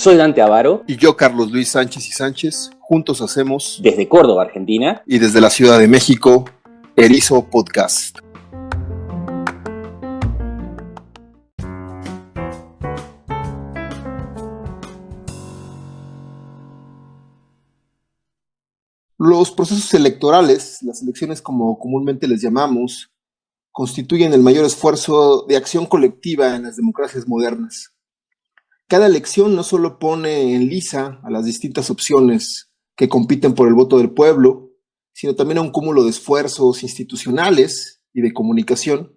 Soy Dante Avaro. Y yo, Carlos Luis Sánchez y Sánchez. Juntos hacemos, desde Córdoba, Argentina, y desde la Ciudad de México, Erizo Podcast. Los procesos electorales, las elecciones como comúnmente les llamamos, constituyen el mayor esfuerzo de acción colectiva en las democracias modernas. Cada elección no solo pone en liza a las distintas opciones que compiten por el voto del pueblo, sino también a un cúmulo de esfuerzos institucionales y de comunicación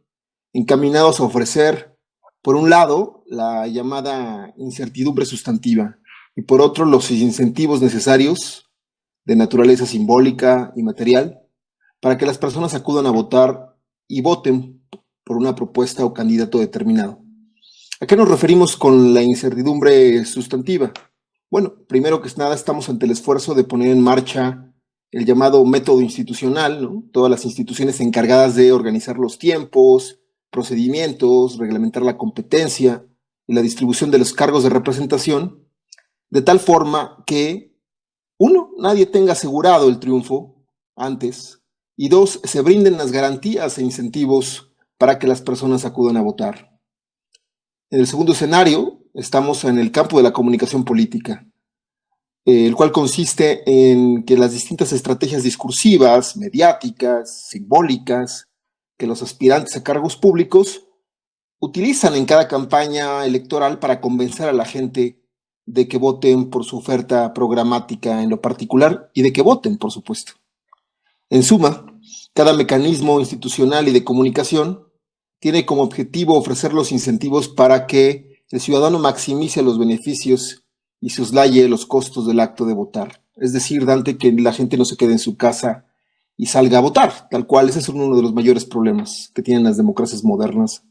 encaminados a ofrecer, por un lado, la llamada incertidumbre sustantiva y por otro, los incentivos necesarios de naturaleza simbólica y material para que las personas acudan a votar y voten por una propuesta o candidato determinado. ¿A qué nos referimos con la incertidumbre sustantiva? Bueno, primero que nada estamos ante el esfuerzo de poner en marcha el llamado método institucional, ¿no? Todas las instituciones encargadas de organizar los tiempos, procedimientos, reglamentar la competencia y la distribución de los cargos de representación, de tal forma que, uno, nadie tenga asegurado el triunfo antes, y dos, se brinden las garantías e incentivos para que las personas acudan a votar. En el segundo escenario, estamos en el campo de la comunicación política, el cual consiste en que las distintas estrategias discursivas, mediáticas, simbólicas, que los aspirantes a cargos públicos utilizan en cada campaña electoral para convencer a la gente de que voten por su oferta programática en lo particular y de que voten, por supuesto. En suma, cada mecanismo institucional y de comunicación tiene como objetivo ofrecer los incentivos para que el ciudadano maximice los beneficios y soslaye los costos del acto de votar. Es decir, Dante, que la gente no se quede en su casa y salga a votar, tal cual. Ese es uno de los mayores problemas que tienen las democracias modernas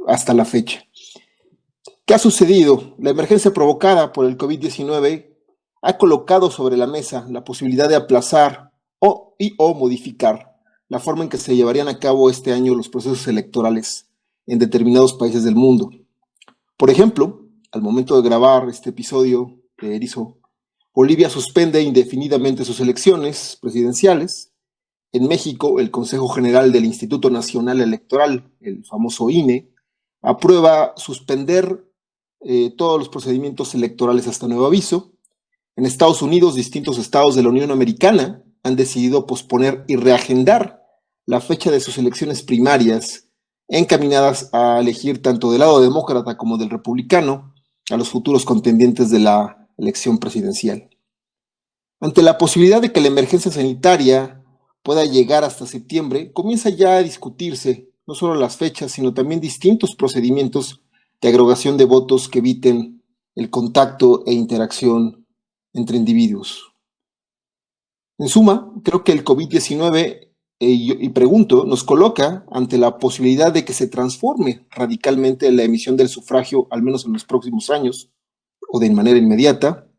hasta la fecha. ¿Qué ha sucedido? La emergencia provocada por el COVID-19 ha colocado sobre la mesa la posibilidad de aplazar o modificar la forma en que se llevarían a cabo este año los procesos electorales en determinados países del mundo. Por ejemplo, al momento de grabar este episodio de Erizo, Bolivia suspende indefinidamente sus elecciones presidenciales. En México, el Consejo General del Instituto Nacional Electoral, el famoso INE, aprueba suspender todos los procedimientos electorales hasta nuevo aviso. En Estados Unidos, distintos estados de la Unión Americana han decidido posponer y reagendar la fecha de sus elecciones primarias, encaminadas a elegir tanto del lado demócrata como del republicano a los futuros contendientes de la elección presidencial. Ante la posibilidad de que la emergencia sanitaria pueda llegar hasta septiembre, comienza ya a discutirse no solo las fechas, sino también distintos procedimientos de agregación de votos que eviten el contacto e interacción entre individuos. En suma, creo que el COVID-19, y pregunto, nos coloca ante la posibilidad de que se transforme radicalmente la emisión del sufragio, al menos en los próximos años, o de manera inmediata.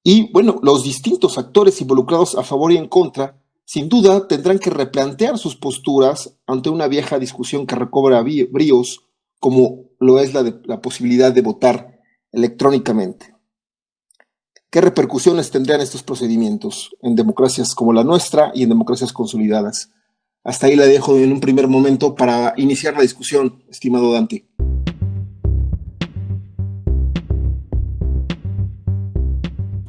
Y bueno, los distintos actores involucrados a favor y en contra, sin duda tendrán que replantear sus posturas ante una vieja discusión que recobra bríos, como lo es la posibilidad de votar electrónicamente. ¿Qué repercusiones tendrían estos procedimientos en democracias como la nuestra y en democracias consolidadas? Hasta ahí la dejo en un primer momento para iniciar la discusión, estimado Dante.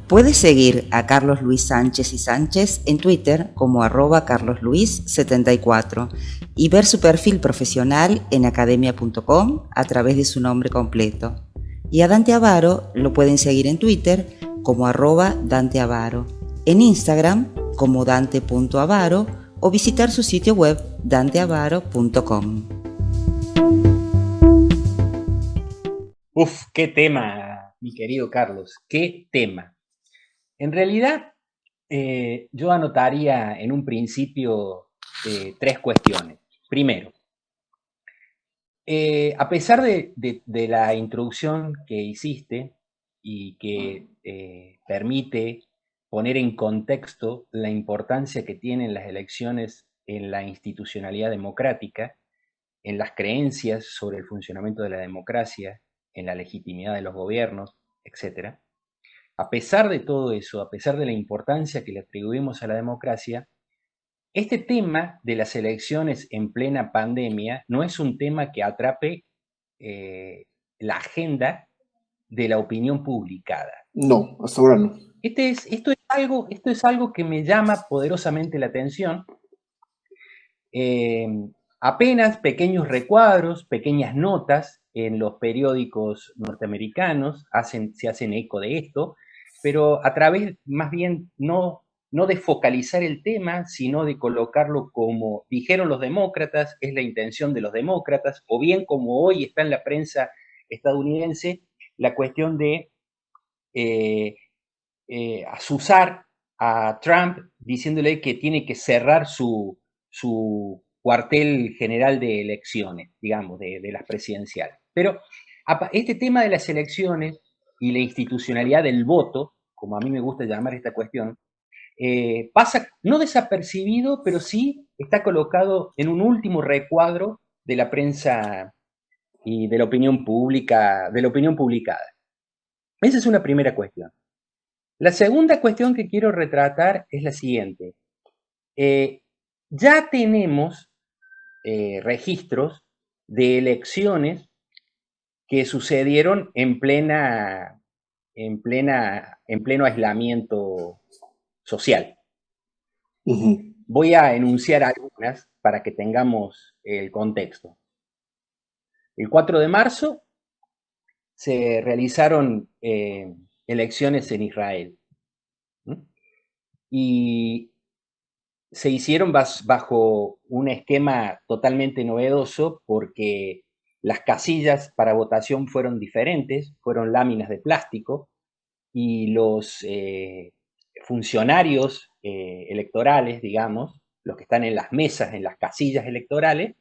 Puedes seguir a Carlos Luis Sánchez y Sánchez en Twitter como @carlosluis74 y ver su perfil profesional en academia.com a través de su nombre completo. Y a Dante Avaro lo pueden seguir en Twitter como @DanteAvaro, en Instagram como dante.avaro o visitar su sitio web danteavaro.com. Uf, qué tema, mi querido Carlos, qué tema. En realidad, yo anotaría en un principio tres cuestiones. Primero, a pesar de la introducción que hiciste y que permite poner en contexto la importancia que tienen las elecciones en la institucionalidad democrática, en las creencias sobre el funcionamiento de la democracia, en la legitimidad de los gobiernos, etc. A pesar de todo eso, a pesar de la importancia que le atribuimos a la democracia, este tema de las elecciones en plena pandemia no es un tema que atrape la agenda de la opinión publicada. No, hasta ahora no. Esto es algo que me llama poderosamente la atención. Apenas pequeños recuadros, pequeñas notas en los periódicos norteamericanos se hacen eco de esto, pero a través más bien no de focalizar el tema, sino de colocarlo como dijeron los demócratas, es la intención de los demócratas, o bien como hoy está en la prensa estadounidense, la cuestión de asusar a Trump diciéndole que tiene que cerrar su cuartel general de elecciones, digamos, de las presidenciales. Pero este tema de las elecciones y la institucionalidad del voto, como a mí me gusta llamar esta cuestión, pasa no desapercibido, pero sí está colocado en un último recuadro de la prensa y de la opinión pública, de la opinión publicada. Esa es una primera cuestión. La segunda cuestión que quiero retratar es la siguiente. Ya tenemos registros de elecciones que sucedieron en pleno aislamiento social. Uh-huh. Voy a enunciar algunas para que tengamos el contexto. El 4 de marzo se realizaron elecciones en Israel. Y se hicieron bajo un esquema totalmente novedoso porque las casillas para votación fueron diferentes, fueron láminas de plástico y los funcionarios electorales, digamos, los que están en las mesas, en las casillas electorales,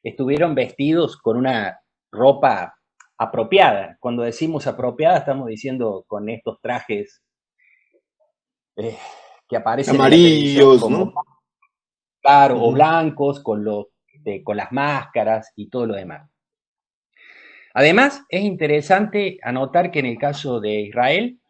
estuvieron vestidos con una ropa apropiada. Cuando decimos apropiada estamos diciendo con estos trajes que aparecen amarillos, en la televisión como, ¿no? Claro, o blancos, con las máscaras y todo lo demás. Además, es interesante anotar que en el caso de Israel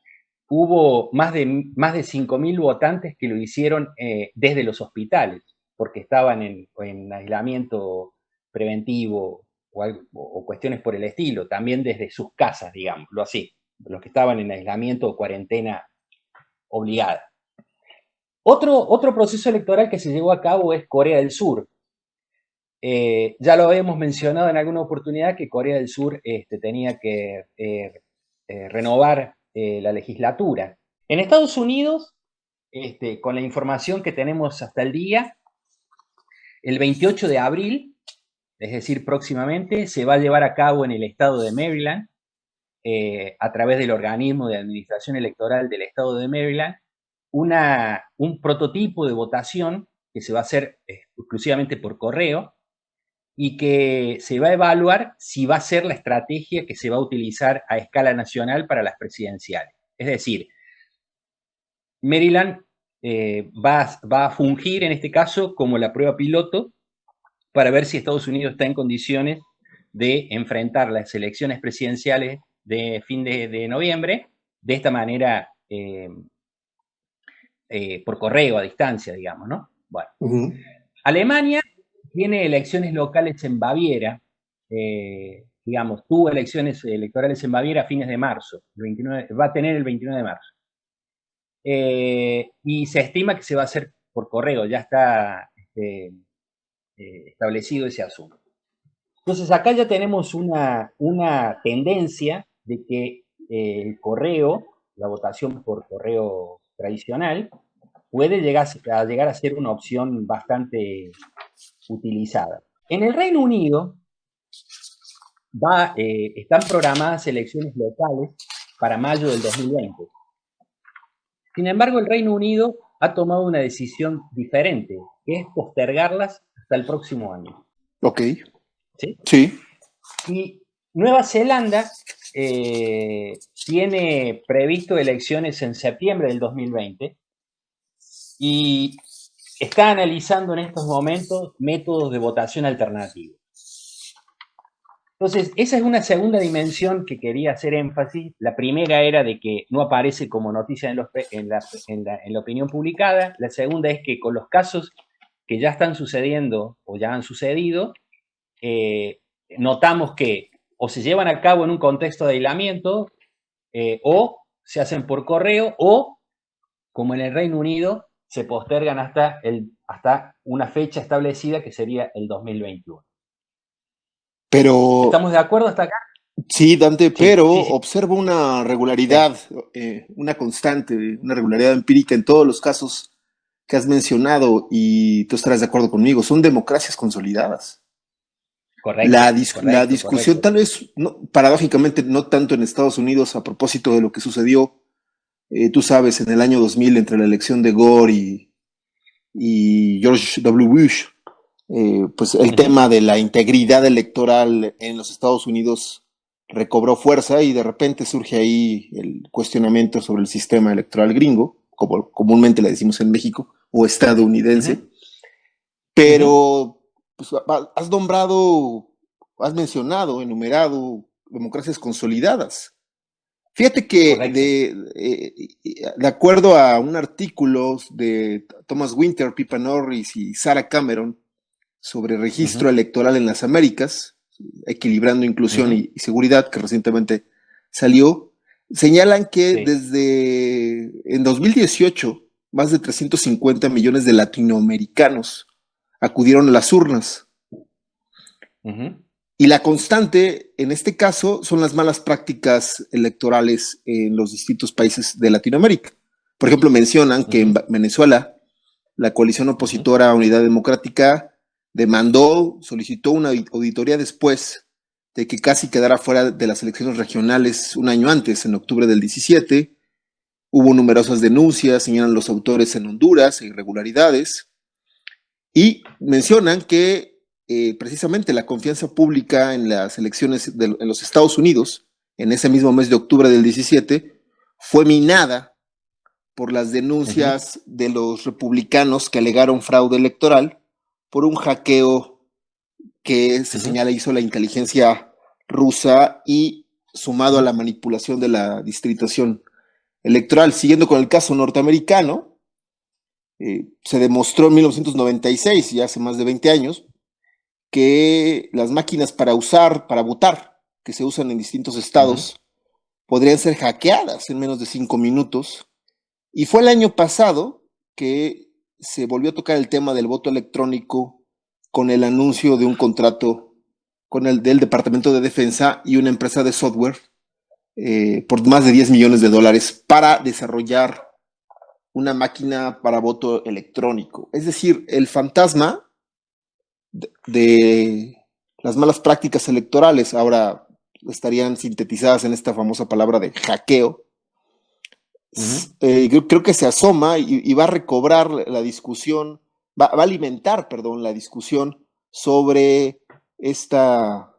hubo más de 5.000 votantes que lo hicieron desde los hospitales, porque estaban en aislamiento preventivo o cuestiones por el estilo, también desde sus casas, digámoslo así, los que estaban en aislamiento o cuarentena obligada. Otro proceso electoral que se llevó a cabo es Corea del Sur. Ya lo habíamos mencionado en alguna oportunidad que Corea del Sur tenía que renovar la legislatura. En Estados Unidos, con la información que tenemos hasta el día, el 28 de abril, es decir, próximamente, se va a llevar a cabo en el estado de Maryland, a través del organismo de administración electoral del estado de Maryland, un prototipo de votación que se va a hacer exclusivamente por correo y que se va a evaluar si va a ser la estrategia que se va a utilizar a escala nacional para las presidenciales. Es decir, Maryland va a fungir en este caso como la prueba piloto para ver si Estados Unidos está en condiciones de enfrentar las elecciones presidenciales de fin de noviembre de esta manera por correo, a distancia, digamos, ¿no? Bueno. Alemania tiene elecciones locales en Baviera, digamos, tuvo elecciones electorales en Baviera a fines de marzo, va a tener el 29 de marzo. Y se estima que se va a hacer por correo, ya está establecido ese asunto. Entonces acá ya tenemos una tendencia de que el correo, la votación por correo tradicional, puede llegar a ser una opción bastante utilizada. En el Reino Unido están programadas elecciones locales para mayo del 2020. Sin embargo, el Reino Unido ha tomado una decisión diferente, que es postergarlas hasta el próximo año. Ok. ¿Sí? Sí. Y Nueva Zelanda tiene previsto elecciones en septiembre del 2020 y está analizando en estos momentos métodos de votación alternativos. Entonces, esa es una segunda dimensión que quería hacer énfasis. La primera era de que no aparece como noticia en la opinión publicada. La segunda es que con los casos que ya están sucediendo o ya han sucedido, notamos que o se llevan a cabo en un contexto de aislamiento, o se hacen por correo, o, como en el Reino Unido, se postergan hasta una fecha establecida que sería el 2021. Pero ¿Estamos de acuerdo hasta acá? sí, Dante, Sí, pero sí, sí. observo una Sí, regularidad, una constante, una regularidad empírica en todos los casos que has mencionado y tú estarás de acuerdo conmigo, son democracias consolidadas. correcto, La correcto, discusión correcto. tal vez, paradójicamente, no tanto en Estados Unidos a propósito de lo que sucedió, tú sabes, en el año 2000 entre la elección de Gore y George W. Bush, pues el tema de la integridad electoral en los Estados Unidos recobró fuerza y de repente surge ahí el cuestionamiento sobre el sistema electoral gringo, como comúnmente le decimos en México, o estadounidense. Pero pues, has mencionado, enumerado democracias consolidadas. Fíjate que Correcto. de acuerdo a un artículo de Thomas Winter, Pippa Norris y Sarah Cameron sobre registro electoral en las Américas, equilibrando inclusión y seguridad, que recientemente salió, señalan que Sí. desde en 2018 más de 350 millones de latinoamericanos acudieron a las urnas. Y la constante, en este caso, son las malas prácticas electorales en los distintos países de Latinoamérica. Por ejemplo, mencionan que en Venezuela, la coalición opositora a Unidad Democrática solicitó una auditoría después de que casi quedara fuera de las elecciones regionales un año antes, en octubre del 17. Hubo numerosas denuncias, señalan los autores en Honduras, irregularidades, y mencionan que precisamente la confianza pública en las elecciones en los Estados Unidos, en ese mismo mes de octubre del 17, fue minada por las denuncias de los republicanos que alegaron fraude electoral por un hackeo que se señala hizo la inteligencia rusa y sumado a la manipulación de la distritación electoral. Siguiendo con el caso norteamericano, se demostró en 1996, ya hace más de 20 años, que las máquinas para votar, que se usan en distintos estados, podrían ser hackeadas en menos de 5 minutos. Y fue el año pasado que se volvió a tocar el tema del voto electrónico con el anuncio de un contrato con el del Departamento de Defensa y una empresa de software por más de $10 millones para desarrollar una máquina para voto electrónico. Es decir, el fantasma de las malas prácticas electorales ahora estarían sintetizadas en esta famosa palabra de hackeo. Yo creo que se asoma y va a recobrar la discusión, va a alimentar, perdón, la discusión sobre esta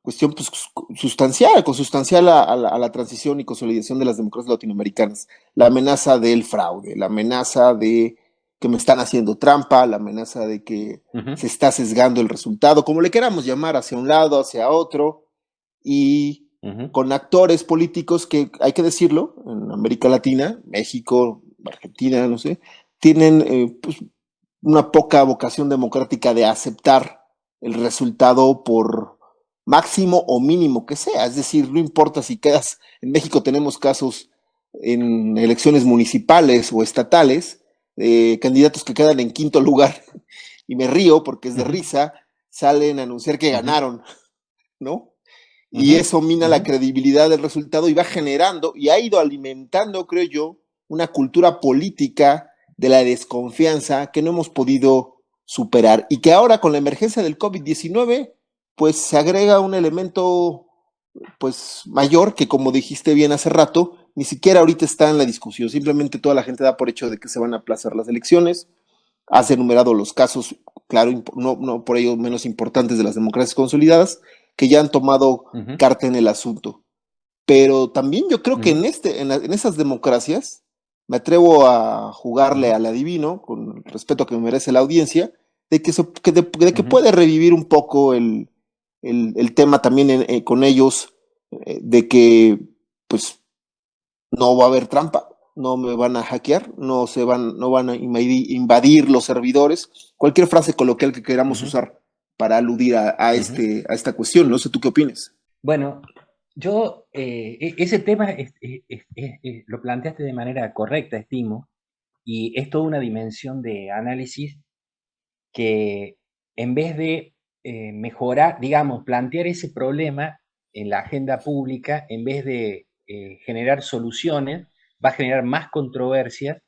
cuestión pues, consustancial a la transición y consolidación de las democracias latinoamericanas. La amenaza del fraude, la amenaza de que me están haciendo trampa, la amenaza de que se está sesgando el resultado, como le queramos llamar, hacia un lado, hacia otro, y con actores políticos que, hay que decirlo, en América Latina, México, Argentina, no sé, tienen pues, una poca vocación democrática de aceptar el resultado por máximo o mínimo que sea. Es decir, no importa si quedas, en México tenemos casos en elecciones municipales o estatales, candidatos que quedan en quinto lugar, y me río porque es de risa, salen a anunciar que ganaron, ¿no? Y eso mina la credibilidad del resultado y va generando y ha ido alimentando, creo yo, una cultura política de la desconfianza que no hemos podido superar y que ahora con la emergencia del COVID-19 pues se agrega un elemento pues mayor que, como dijiste bien hace rato, ni siquiera ahorita está en la discusión, simplemente toda la gente da por hecho de que se van a aplazar las elecciones. Has enumerado los casos, claro, no por ello menos importantes de las democracias consolidadas, que ya han tomado carta en el asunto. Pero también yo creo que en esas democracias, me atrevo a jugarle al adivino, con el respeto que me merece la audiencia, de que puede revivir un poco el el tema también con ellos de que pues no va a haber trampa, no me van a hackear, no van a invadir los servidores, cualquier frase coloquial que queramos usar para aludir a esta cuestión. No sé tú qué opinas. Bueno, yo ese tema lo planteaste de manera correcta, estimo, y es toda una dimensión de análisis que en vez de mejorar, digamos, plantear ese problema en la agenda pública, en vez de generar soluciones, va a generar más controversias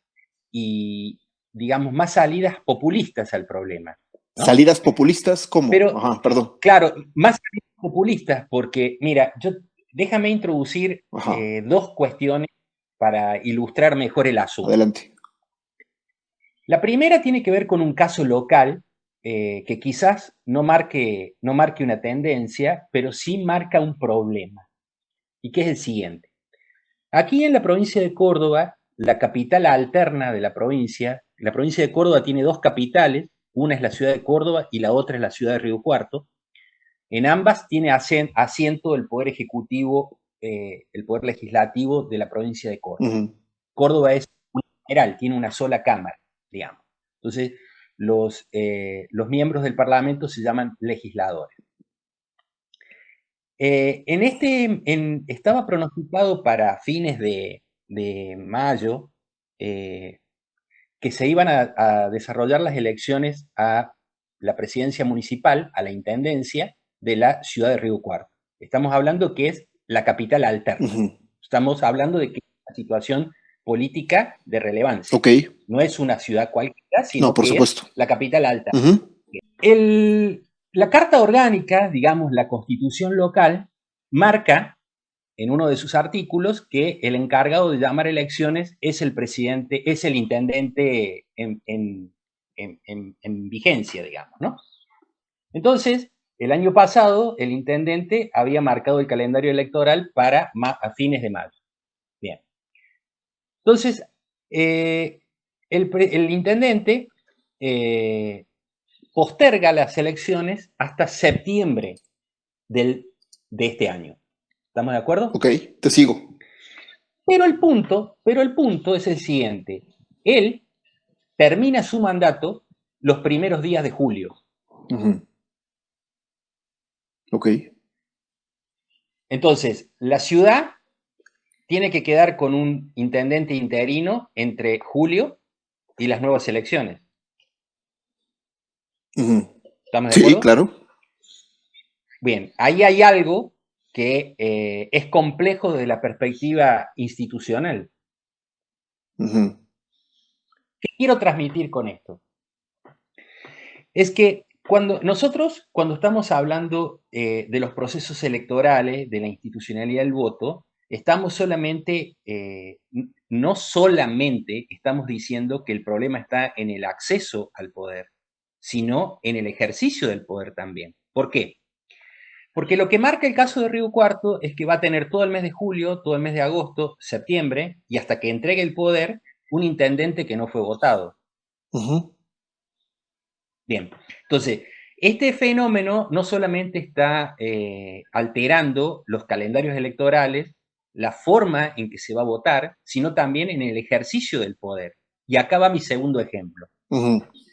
y, digamos, más salidas populistas al problema, ¿no? ¿Salidas populistas? ¿Cómo? Pero, Ajá, perdón. claro, más salidas populistas porque, mira, déjame introducir dos cuestiones para ilustrar mejor el asunto. Adelante. La primera tiene que ver con un caso local que quizás no marque una tendencia, pero sí marca un problema, y que es el siguiente. Aquí en la provincia de Córdoba, la capital alterna de la provincia de Córdoba tiene dos capitales, una es la ciudad de Córdoba y la otra es la ciudad de Río Cuarto. En ambas tiene asiento el poder ejecutivo, el poder legislativo de la provincia de Córdoba. Córdoba es general, tiene una sola cámara, digamos. Entonces, los miembros del Parlamento se llaman legisladores. Estaba pronosticado para fines de mayo que se iban a desarrollar las elecciones a la presidencia municipal, a la intendencia de la ciudad de Río Cuarto. Estamos hablando que es la capital alterna. Estamos hablando de que es una situación política de relevancia. No es una ciudad cualquiera, sino que es la capital alterna. La Carta Orgánica, digamos, la Constitución local, marca en uno de sus artículos que el encargado de llamar elecciones es el presidente, es el intendente en vigencia, digamos, ¿no? Entonces, el año pasado, el intendente había marcado el calendario electoral para a fines de mayo. Bien. Entonces, el intendente posterga las elecciones hasta septiembre de este año. ¿Estamos de acuerdo? Ok, te sigo. Pero el punto es el siguiente. Él termina su mandato los primeros días de julio. Ok. Entonces, la ciudad tiene que quedar con un intendente interino entre julio y las nuevas elecciones. ¿Estamos de acuerdo? Sí, claro. Bien, ahí hay algo que es complejo desde la perspectiva institucional. ¿Qué quiero transmitir con esto? Es que cuando estamos hablando de los procesos electorales, de la institucionalidad del voto, no solamente estamos diciendo que el problema está en el acceso al poder, sino en el ejercicio del poder también. ¿Por qué? Porque lo que marca el caso de Río Cuarto es que va a tener todo el mes de julio, todo el mes de agosto, septiembre, y hasta que entregue el poder, un intendente que no fue votado. Bien, entonces, este fenómeno no solamente está alterando los calendarios electorales, la forma en que se va a votar, sino también en el ejercicio del poder. Y acá va mi segundo ejemplo.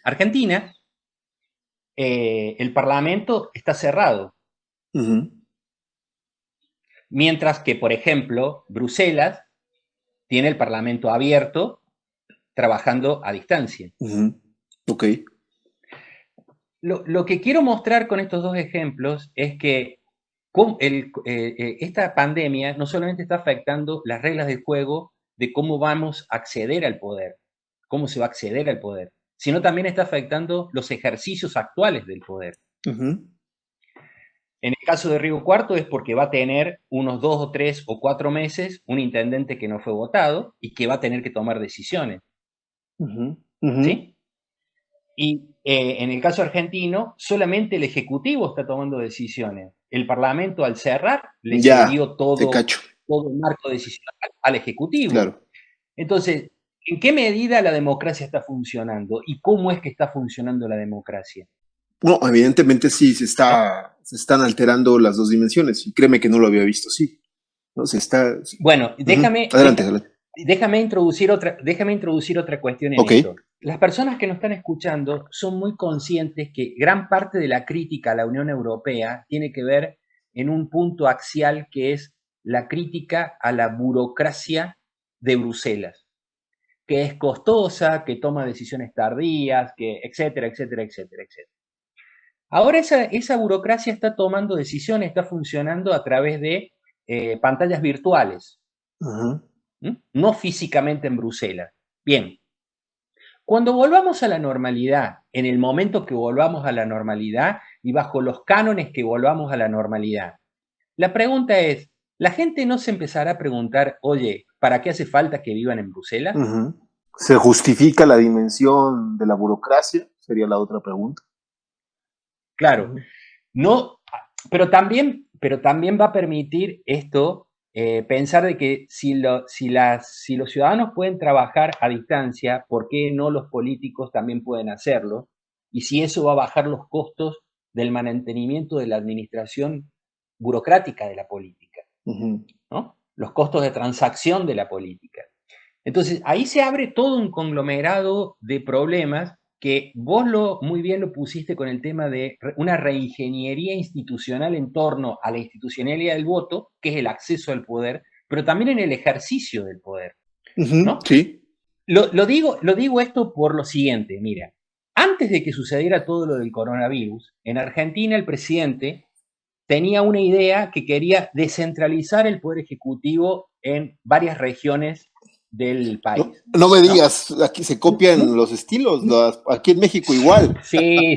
Argentina, el Parlamento está cerrado. Mientras que, por ejemplo, Bruselas tiene el Parlamento abierto, trabajando a distancia. Ok. Lo que quiero mostrar con estos dos ejemplos es que esta pandemia no solamente está afectando las reglas del juego de cómo vamos a acceder al poder, cómo se va a acceder al poder, sino también está afectando los ejercicios actuales del poder. En el caso de Río Cuarto es porque va a tener unos 2 o 3 o 4 meses un intendente que no fue votado y que va a tener que tomar decisiones. ¿Sí? Y en el caso argentino, solamente el Ejecutivo está tomando decisiones. El Parlamento, al cerrar, le cedió todo el marco decisional al Ejecutivo. Claro. Entonces, ¿en qué medida la democracia está funcionando? ¿Y cómo es que está funcionando la democracia? No, evidentemente sí, se está se están alterando las dos dimensiones, y créeme que no lo había visto así, ¿no? Se está... Bueno, Adelante, adelante. Déjame introducir otra cuestión en esto. Las personas que nos están escuchando son muy conscientes que gran parte de la crítica a la Unión Europea tiene que ver en un punto axial que es la crítica a la burocracia de Bruselas, que es costosa, que toma decisiones tardías, que etcétera, etcétera, etcétera, etcétera. Ahora esa burocracia está tomando decisiones, está funcionando a través de pantallas virtuales. No físicamente en Bruselas. Bien, cuando volvamos a la normalidad, en el momento que volvamos a la normalidad y bajo los cánones que volvamos a la normalidad, la pregunta es, ¿la gente no se empezará a preguntar, oye, ¿para qué hace falta que vivan en Bruselas? ¿Se justifica la dimensión de la burocracia? Sería la otra pregunta. Claro, no, pero también va a permitir esto pensar de que si los ciudadanos pueden trabajar a distancia, ¿por qué no los políticos también pueden hacerlo? Y si eso va a bajar los costos del mantenimiento de la administración burocrática de la política, ¿no? Los costos de transacción de la política. Entonces, ahí se abre todo un conglomerado de problemas que vos muy bien lo pusiste con el tema de una reingeniería institucional en torno a la institucionalidad del voto, que es el acceso al poder, pero también en el ejercicio del poder, ¿no? Sí. Lo digo esto por lo siguiente, mira, antes de que sucediera todo lo del coronavirus, en Argentina el presidente tenía una idea que quería descentralizar el poder ejecutivo en varias regiones del país. No me digas, aquí se copian los estilos, aquí en México igual. Sí,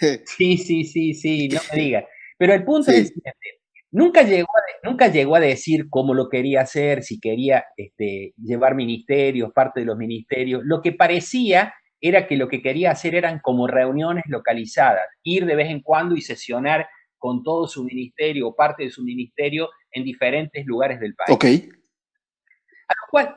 no me digas. Pero el punto es el siguiente, nunca llegó a decir cómo lo quería hacer, si quería llevar ministerios, parte de los ministerios. Lo que parecía era que lo que quería hacer eran como reuniones localizadas, ir de vez en cuando y sesionar con todo su ministerio o parte de su ministerio en diferentes lugares del país. Okay.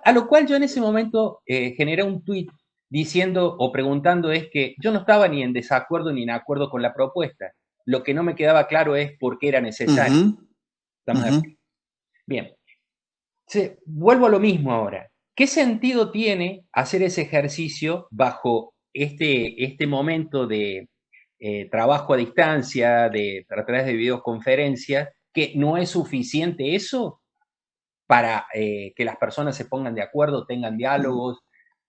A lo cual yo en ese momento generé un tuit diciendo o preguntando es que yo no estaba ni en desacuerdo ni en acuerdo con la propuesta. Lo que no me quedaba claro es por qué era necesario. ¿Estamos de acuerdo? Bien. Vuelvo a lo mismo ahora. ¿Qué sentido tiene hacer ese ejercicio bajo este momento de trabajo a distancia, a través de videoconferencias, que no es suficiente eso para que las personas se pongan de acuerdo, tengan diálogos,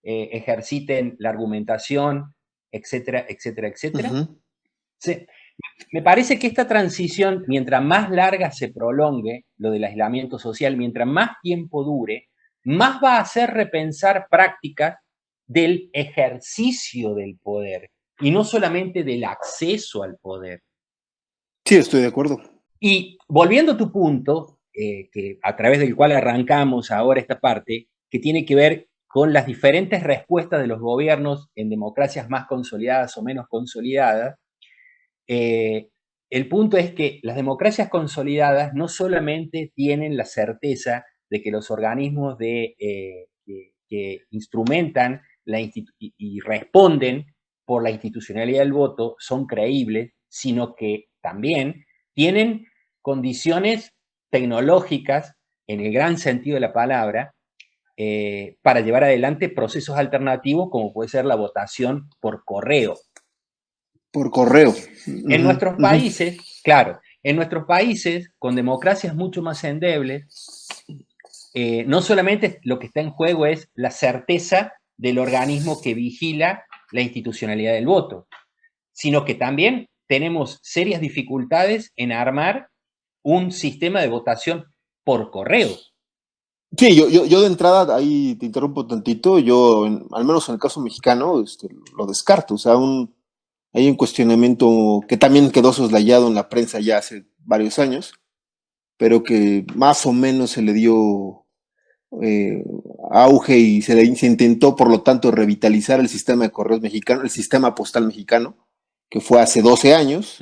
ejerciten la argumentación, etcétera, etcétera, etcétera? Sí. Me parece que esta transición, mientras más larga se prolongue, lo del aislamiento social, mientras más tiempo dure, más va a hacer repensar prácticas del ejercicio del poder y no solamente del acceso al poder. Sí, estoy de acuerdo. Y volviendo a tu punto, que a través del cual arrancamos ahora esta parte, que tiene que ver con las diferentes respuestas de los gobiernos en democracias más consolidadas o menos consolidadas, el punto es que las democracias consolidadas no solamente tienen la certeza de que los organismos que instrumentan y responden por la institucionalidad del voto son creíbles, sino que también tienen condiciones tecnológicas, en el gran sentido de la palabra, para llevar adelante procesos alternativos como puede ser la votación por correo. Por correo. En nuestros países, claro, en nuestros países con democracias mucho más endebles, no solamente lo que está en juego es la certeza del organismo que vigila la institucionalidad del voto, sino que también tenemos serias dificultades en armar un sistema de votación por correo. Sí, yo de entrada, ahí te interrumpo tantito, al menos en el caso mexicano, lo descarto. O sea, hay un cuestionamiento que también quedó soslayado en la prensa ya hace varios años, pero que más o menos se le dio auge y se intentó, por lo tanto, revitalizar el sistema de correos mexicano, el sistema postal mexicano, que fue hace 12 años,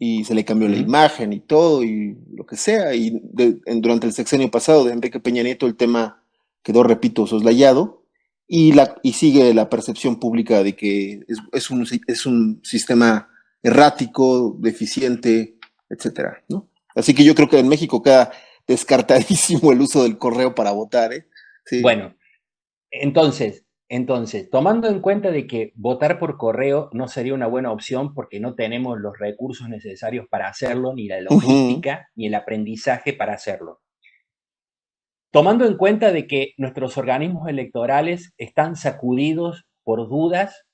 y se le cambió la imagen y todo, y lo que sea, y durante el sexenio pasado de Enrique Peña Nieto el tema quedó, repito, soslayado, y sigue la percepción pública de que es un sistema errático, deficiente, etcétera, ¿no? Así que yo creo que en México queda descartadísimo el uso del correo para votar, ¿eh? Sí. Bueno, entonces, tomando en cuenta de que votar por correo no sería una buena opción porque no tenemos los recursos necesarios para hacerlo, ni la logística, ni el aprendizaje para hacerlo. Tomando en cuenta de que nuestros organismos electorales están sacudidos por dudas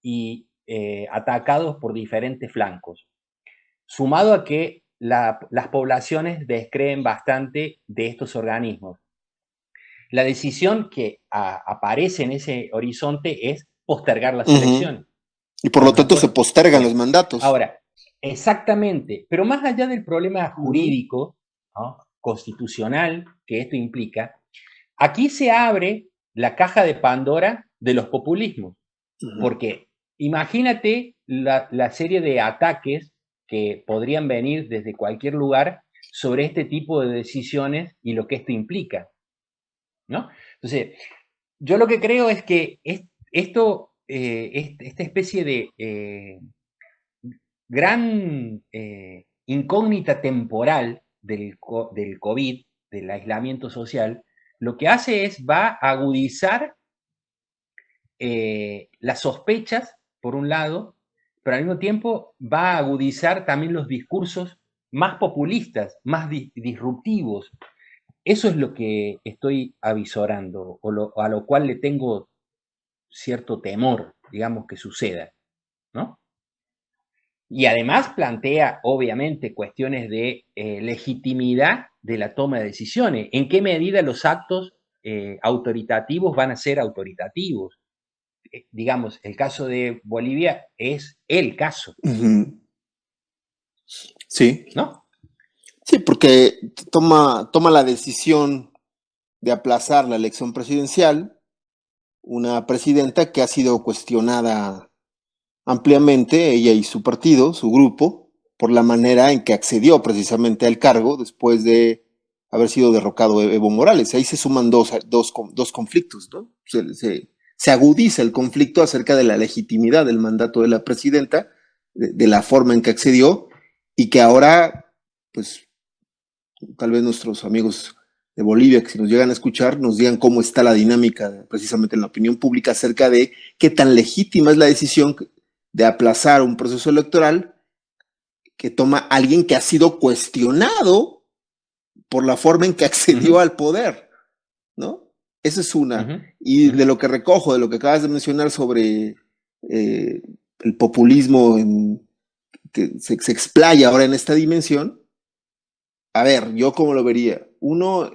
y atacados por diferentes flancos, sumado a que las poblaciones descreen bastante de estos organismos. La decisión que aparece en ese horizonte es postergar las elecciones. Y por lo tanto se postergan los mandatos. Ahora, exactamente, pero más allá del problema jurídico, ¿no?, constitucional que esto implica, aquí se abre la caja de Pandora de los populismos, porque imagínate la serie de ataques que podrían venir desde cualquier lugar sobre este tipo de decisiones y lo que esto implica, ¿no? Entonces, yo lo que creo es que esta especie de gran incógnita temporal del COVID, del aislamiento social, lo que hace es va a agudizar las sospechas, por un lado, pero al mismo tiempo va a agudizar también los discursos más populistas, más disruptivos. Eso es lo que estoy avisorando, a lo cual le tengo cierto temor, digamos, que suceda, ¿no? Y además plantea, obviamente, cuestiones de legitimidad de la toma de decisiones. ¿En qué medida los actos autoritativos van a ser autoritativos? Digamos, el caso de Bolivia es el caso. Sí. ¿No? Sí, porque toma la decisión de aplazar la elección presidencial, una presidenta que ha sido cuestionada ampliamente, ella y su partido, su grupo, por la manera en que accedió precisamente al cargo después de haber sido derrocado Evo Morales. Ahí se suman dos conflictos, ¿no? Se agudiza el conflicto acerca de la legitimidad del mandato de la presidenta, de la forma en que accedió, y que ahora, pues, tal vez nuestros amigos de Bolivia, que si nos llegan a escuchar, nos digan cómo está la dinámica precisamente en la opinión pública acerca de qué tan legítima es la decisión de aplazar un proceso electoral que toma alguien que ha sido cuestionado por la forma en que accedió al poder, ¿no? Esa es una. Y de lo que recojo, de lo que acabas de mencionar sobre el populismo que se explaya ahora en esta dimensión, a ver, yo cómo lo vería. Uno,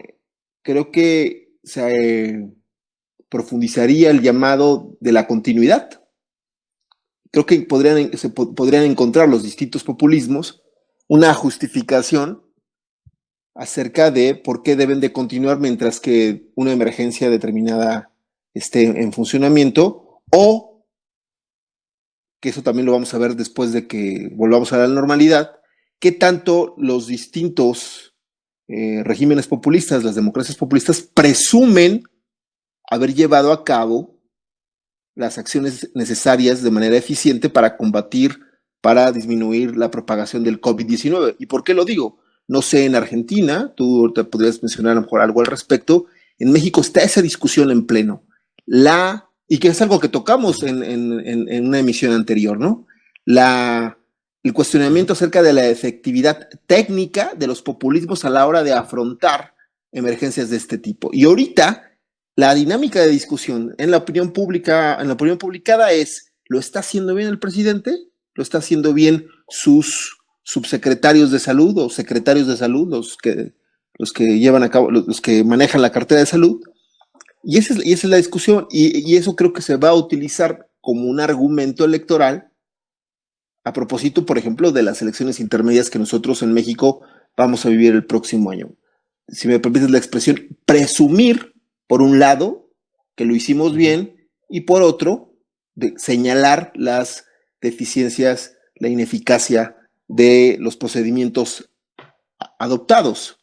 creo que se profundizaría el llamado de la continuidad. Creo que podrían encontrar los distintos populismos una justificación acerca de por qué deben de continuar mientras que una emergencia determinada esté en funcionamiento, o que eso también lo vamos a ver después de que volvamos a la normalidad, qué tanto los distintos regímenes populistas, las democracias populistas, presumen haber llevado a cabo las acciones necesarias de manera eficiente para combatir, para disminuir la propagación del COVID-19. ¿Y por qué lo digo? No sé, en Argentina, tú te podrías mencionar a lo mejor algo al respecto, en México está esa discusión en pleno, y que es algo que tocamos en una emisión anterior, ¿no? El cuestionamiento acerca de la efectividad técnica de los populismos a la hora de afrontar emergencias de este tipo. Y ahorita, la dinámica de discusión en la opinión publicada es, ¿lo está haciendo bien el presidente? ¿Lo está haciendo bien sus subsecretarios de salud o secretarios de salud, los que llevan a cabo, los que manejan la cartera de salud? Y esa es la discusión, y eso creo que se va a utilizar como un argumento electoral a propósito, por ejemplo, de las elecciones intermedias que nosotros en México vamos a vivir el próximo año. Si me permites la expresión, presumir, por un lado, que lo hicimos bien, y por otro, señalar las deficiencias, la ineficacia de los procedimientos adoptados.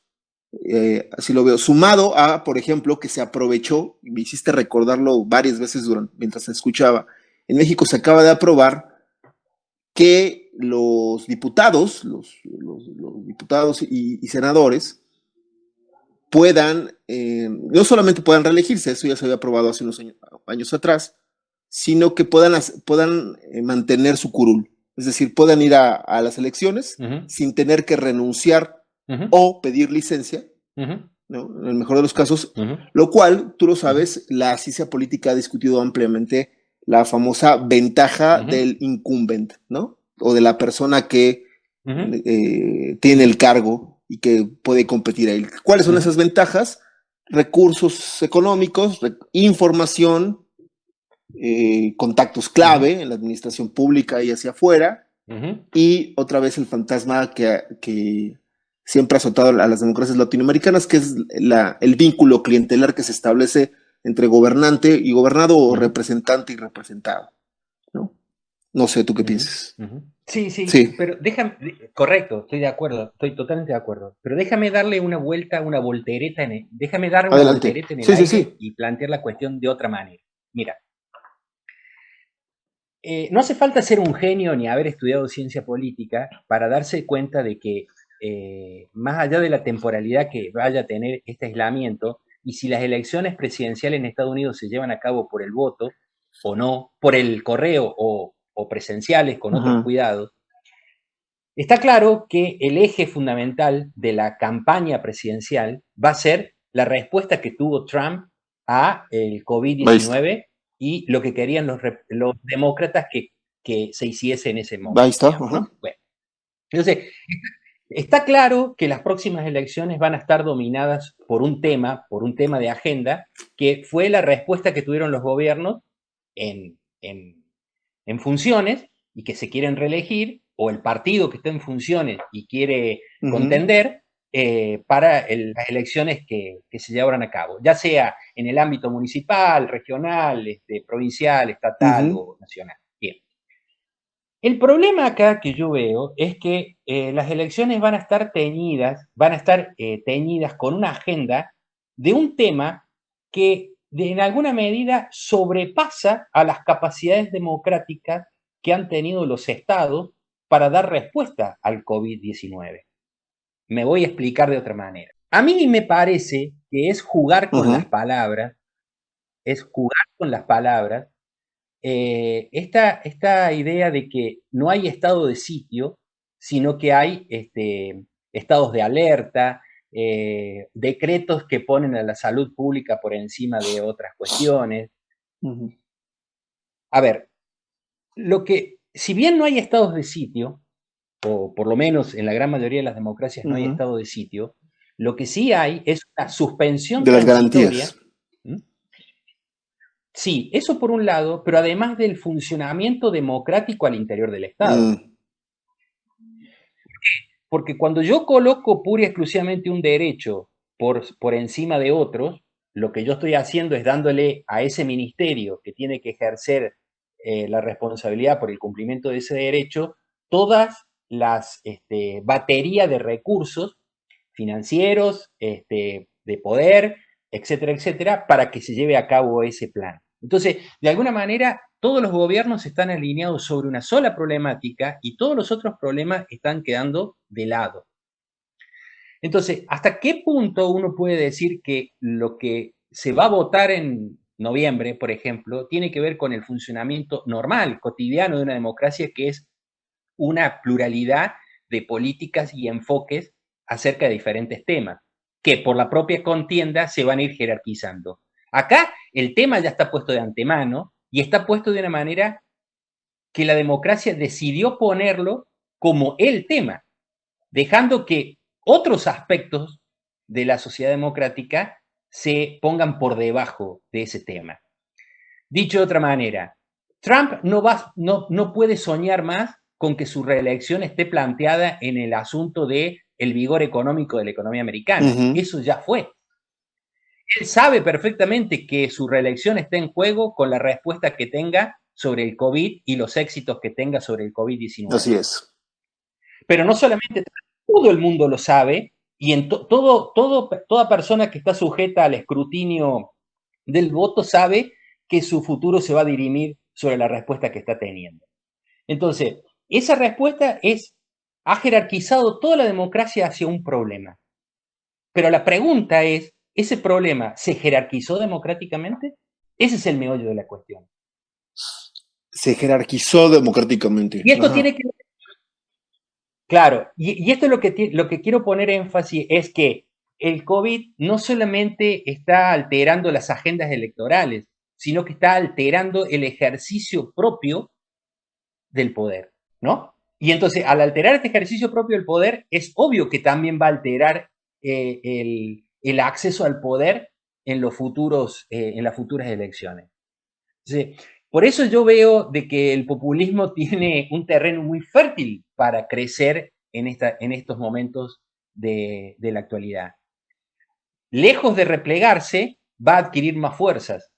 Así lo veo, sumado a, por ejemplo, que se aprovechó, y me hiciste recordarlo varias veces mientras escuchaba, en México se acaba de aprobar que los diputados, los diputados y senadores puedan, no solamente puedan reelegirse, eso ya se había aprobado hace unos años atrás, sino que puedan mantener su curul. Es decir, puedan ir a las elecciones sin tener que renunciar o pedir licencia, ¿no? En el mejor de los casos, lo cual, tú lo sabes, la ciencia política ha discutido ampliamente la famosa ventaja del incumbent, ¿no? O de la persona que tiene el cargo y que puede competir ahí. ¿Cuáles son esas ventajas? Recursos económicos, información, contactos clave en la administración pública y hacia afuera, y otra vez el fantasma que siempre ha azotado a las democracias latinoamericanas, que es el vínculo clientelar que se establece entre gobernante y gobernado o representante y representado, ¿no? No sé, ¿tú qué piensas? Sí, pero déjame, correcto, estoy de acuerdo, estoy totalmente de acuerdo, pero déjame darle una vuelta, una voltereta déjame darle una voltereta en el aire y plantear la cuestión de otra manera. Mira, no hace falta ser un genio ni haber estudiado ciencia política para darse cuenta de que más allá de la temporalidad que vaya a tener este aislamiento, y si las elecciones presidenciales en Estados Unidos se llevan a cabo por el voto o no, por el correo o presenciales con otros cuidados, está claro que el eje fundamental de la campaña presidencial va a ser la respuesta que tuvo Trump a el COVID-19 y lo que querían los demócratas que se hiciese en ese momento. Ahí está. ¿No? Bueno, entonces, está claro que las próximas elecciones van a estar dominadas por un tema de agenda, que fue la respuesta que tuvieron los gobiernos en funciones y que se quieren reelegir, o el partido que está en funciones y quiere contender para las elecciones que se llevarán a cabo, ya sea en el ámbito municipal, regional, provincial, estatal o nacional. Bien. El problema acá que yo veo es que las elecciones van a estar teñidas con una agenda de un tema que en alguna medida sobrepasa a las capacidades democráticas que han tenido los estados para dar respuesta al COVID-19. Me voy a explicar de otra manera. A mí me parece que es jugar con las palabras, esta idea de que no hay estado de sitio, sino que hay estados de alerta, decretos que ponen a la salud pública por encima de otras cuestiones. A ver, si bien no hay estados de sitio, o por lo menos en la gran mayoría de las democracias no hay estado de sitio, lo que sí hay es una suspensión de las garantías. Sí, eso por un lado, pero además del funcionamiento democrático al interior del Estado. Porque cuando yo coloco pura y exclusivamente un derecho por encima de otros, lo que yo estoy haciendo es dándole a ese ministerio que tiene que ejercer la responsabilidad por el cumplimiento de ese derecho todas las baterías de recursos financieros, de poder, etcétera, etcétera, para que se lleve a cabo ese plan. Entonces, de alguna manera, todos los gobiernos están alineados sobre una sola problemática y todos los otros problemas están quedando de lado. Entonces, ¿hasta qué punto uno puede decir que lo que se va a votar en noviembre, por ejemplo, tiene que ver con el funcionamiento normal, cotidiano de una democracia, que es una pluralidad de políticas y enfoques acerca de diferentes temas, que por la propia contienda se van a ir jerarquizando? Acá el tema ya está puesto de antemano y está puesto de una manera que la democracia decidió ponerlo como el tema, dejando que otros aspectos de la sociedad democrática se pongan por debajo de ese tema. Dicho de otra manera, Trump no puede soñar más con que su reelección esté planteada en el asunto del vigor económico de la economía americana. Eso ya fue. Él sabe perfectamente que su reelección está en juego con la respuesta que tenga sobre el COVID y los éxitos que tenga sobre el COVID-19. Así es. Pero no solamente todo el mundo lo sabe, y toda persona que está sujeta al escrutinio del voto sabe que su futuro se va a dirimir sobre la respuesta que está teniendo. Entonces, esa respuesta ha jerarquizado toda la democracia hacia un problema. Pero la pregunta es, ¿ese problema se jerarquizó democráticamente? Ese es el meollo de la cuestión. Se jerarquizó democráticamente. Y esto tiene que... Claro, y esto es lo que quiero poner énfasis, es que el COVID no solamente está alterando las agendas electorales, sino que está alterando el ejercicio propio del poder, ¿no? Y entonces, al alterar este ejercicio propio del poder, es obvio que también va a alterar el acceso al poder en los futuros, en las futuras elecciones. Entonces, por eso yo veo de que el populismo tiene un terreno muy fértil para crecer en estos momentos de la actualidad. Lejos de replegarse, va a adquirir más fuerzas.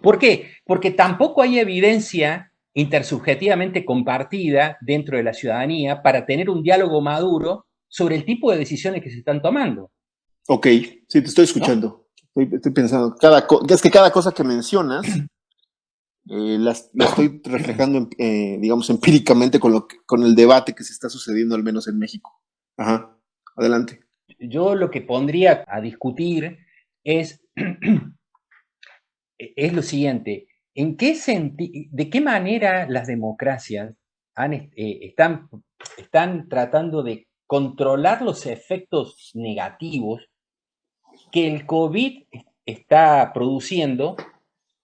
¿Por qué? Porque tampoco hay evidencia intersubjetivamente compartida dentro de la ciudadanía para tener un diálogo maduro sobre el tipo de decisiones que se están tomando. Ok, sí, te estoy escuchando. ¿No? Estoy pensando, es que cada cosa que mencionas la estoy reflejando, digamos, empíricamente con el debate que se está sucediendo, al menos en México. Ajá, adelante. Yo lo que pondría a discutir es lo siguiente, ¿de qué manera las democracias están tratando de controlar los efectos negativos que el COVID está produciendo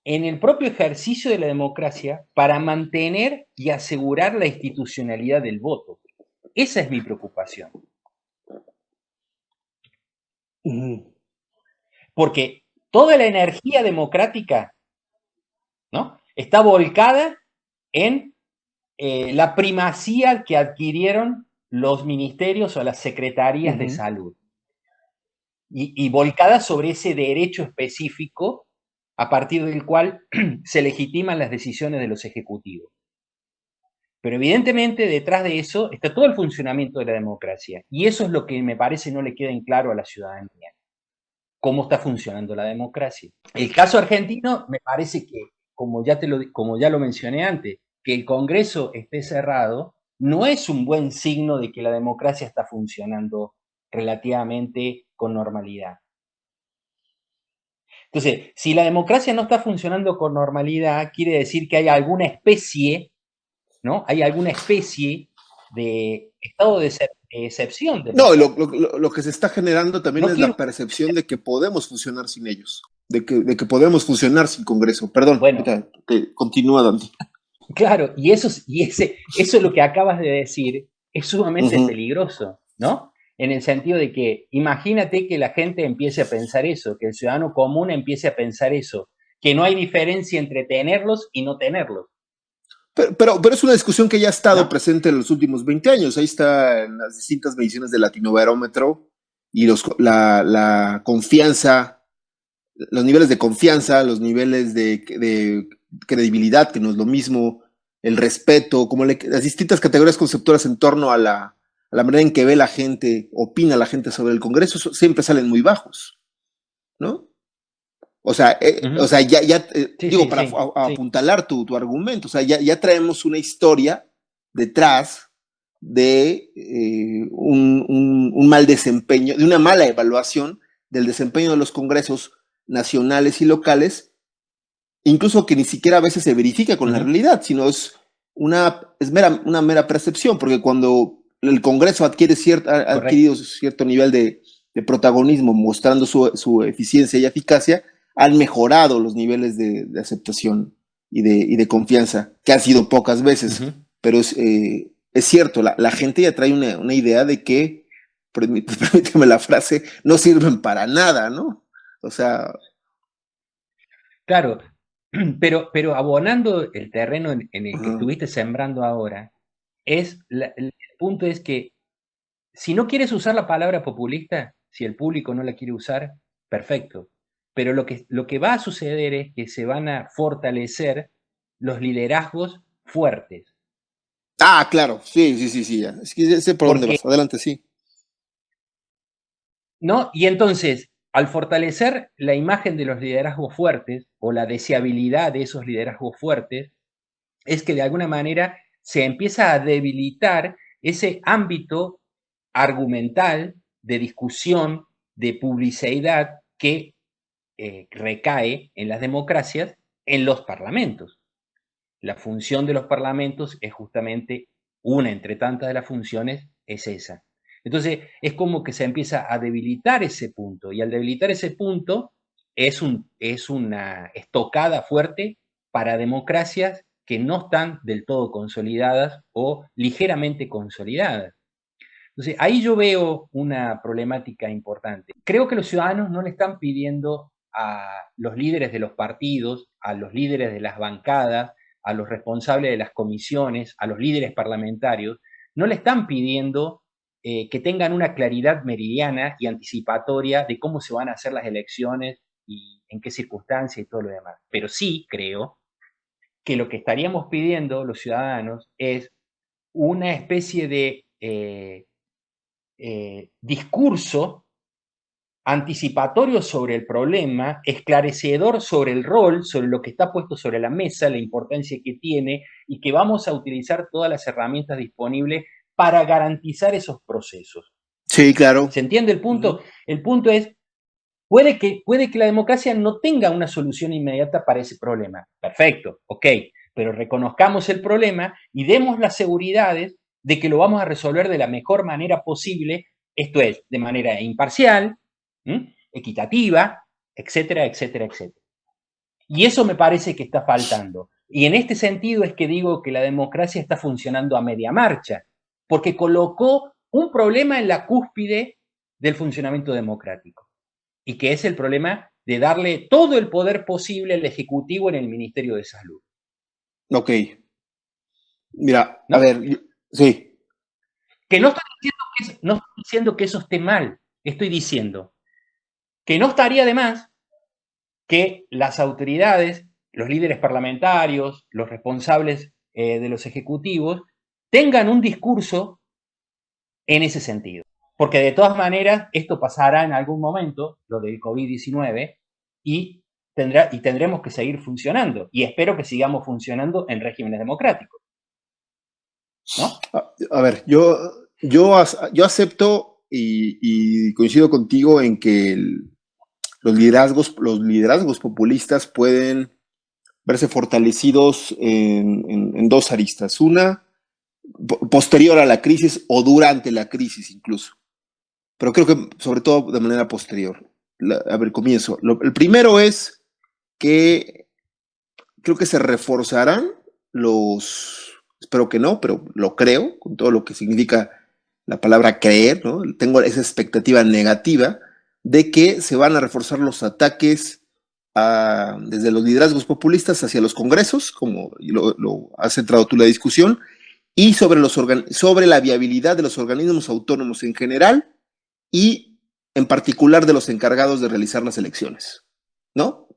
en el propio ejercicio de la democracia para mantener y asegurar la institucionalidad del voto? Esa es mi preocupación. Porque toda la energía democrática, ¿no?, está volcada en la primacía que adquirieron los ministerios o las secretarías de salud. Y volcada sobre ese derecho específico a partir del cual se legitiman las decisiones de los ejecutivos. Pero evidentemente detrás de eso está todo el funcionamiento de la democracia. Y eso es lo que me parece no le queda en claro a la ciudadanía. Cómo está funcionando la democracia. El caso argentino me parece que, como ya lo mencioné antes, que el Congreso esté cerrado no es un buen signo de que la democracia está funcionando relativamente con normalidad. Entonces, si la democracia no está funcionando con normalidad, quiere decir que hay alguna especie, ¿no? Hay alguna especie de estado de excepción. No, lo que se está generando también es la percepción de que podemos funcionar sin ellos, de que podemos funcionar sin Congreso. Perdón, bueno, continúa, Dante. Claro, y eso es lo que acabas de decir, es sumamente peligroso, ¿no? En el sentido de que imagínate que la gente empiece a pensar eso, que el ciudadano común empiece a pensar eso, que no hay diferencia entre tenerlos y no tenerlos. Pero es una discusión que ya ha estado presente en los últimos 20 años. Ahí está en las distintas mediciones del Latinobarómetro y la confianza, los niveles de confianza, los niveles de credibilidad, que no es lo mismo, el respeto, como las distintas categorías conceptuales en torno a la manera en que ve la gente, opina la gente sobre el Congreso, siempre salen muy bajos, ¿no? O sea, para apuntalar tu argumento, o sea, ya traemos una historia detrás de un mal desempeño, de una mala evaluación del desempeño de los congresos nacionales y locales, incluso que ni siquiera a veces se verifica con la realidad, sino es una mera percepción, porque cuando el Congreso ha adquirido cierto nivel de protagonismo, mostrando su eficiencia y eficacia, han mejorado los niveles de aceptación y de confianza, que han sido pocas veces, pero es cierto, la gente ya trae una idea de que, permíteme la frase, no sirven para nada, ¿no? O sea... Claro, pero abonando el terreno en el que estuviste sembrando ahora, el punto es que si no quieres usar la palabra populista, si el público no la quiere usar, perfecto. Pero lo que va a suceder es que se van a fortalecer los liderazgos fuertes. Ah, claro, sí. Es que sé por dónde vas. Adelante, sí. ¿No? Y entonces, al fortalecer la imagen de los liderazgos fuertes o la deseabilidad de esos liderazgos fuertes, es que de alguna manera se empieza a debilitar ese ámbito argumental de discusión, de publicidad que recae en las democracias, en los parlamentos. La función de los parlamentos es justamente una entre tantas de las funciones, es esa. Entonces es como que se empieza a debilitar ese punto, y al debilitar ese punto es una estocada fuerte para democracias que no están del todo consolidadas o ligeramente consolidadas. Entonces, ahí yo veo una problemática importante. Creo que los ciudadanos no le están pidiendo a los líderes de los partidos, a los líderes de las bancadas, a los responsables de las comisiones, a los líderes parlamentarios, no le están pidiendo que tengan una claridad meridiana y anticipatoria de cómo se van a hacer las elecciones y en qué circunstancias y todo lo demás. Pero sí creo que lo que estaríamos pidiendo los ciudadanos es una especie de discurso anticipatorio sobre el problema, esclarecedor sobre el rol, sobre lo que está puesto sobre la mesa, la importancia que tiene, y que vamos a utilizar todas las herramientas disponibles para garantizar esos procesos. Sí, claro. ¿Se entiende el punto? El punto es, puede que la democracia no tenga una solución inmediata para ese problema. Perfecto, ok, pero reconozcamos el problema y demos las seguridades de que lo vamos a resolver de la mejor manera posible, esto es, de manera imparcial, equitativa, etcétera, etcétera, etcétera. Y eso me parece que está faltando. Y en este sentido es que digo que la democracia está funcionando a media marcha, porque colocó un problema en la cúspide del funcionamiento democrático, y que es el problema de darle todo el poder posible al Ejecutivo en el Ministerio de Salud. Ok. Mira, ¿No? a ver, sí. Que no estoy diciendo que eso esté mal, estoy diciendo que no estaría de más que las autoridades, los líderes parlamentarios, los responsables de los ejecutivos, tengan un discurso en ese sentido. Porque de todas maneras, esto pasará en algún momento, lo del COVID-19, y tendremos que seguir funcionando. Y espero que sigamos funcionando en regímenes democráticos. ¿No? A ver, yo acepto y coincido contigo en que los liderazgos populistas pueden verse fortalecidos en dos aristas. Una, posterior a la crisis o durante la crisis incluso. Pero creo que sobre todo de manera posterior. A ver, comienzo. El primero es que creo que se reforzarán espero que no, pero lo creo, con todo lo que significa la palabra creer, ¿no? Tengo esa expectativa negativa de que se van a reforzar los ataques desde los liderazgos populistas hacia los congresos, como lo has centrado tú la discusión, y sobre la viabilidad de los organismos autónomos en general y en particular de los encargados de realizar las elecciones, ¿no?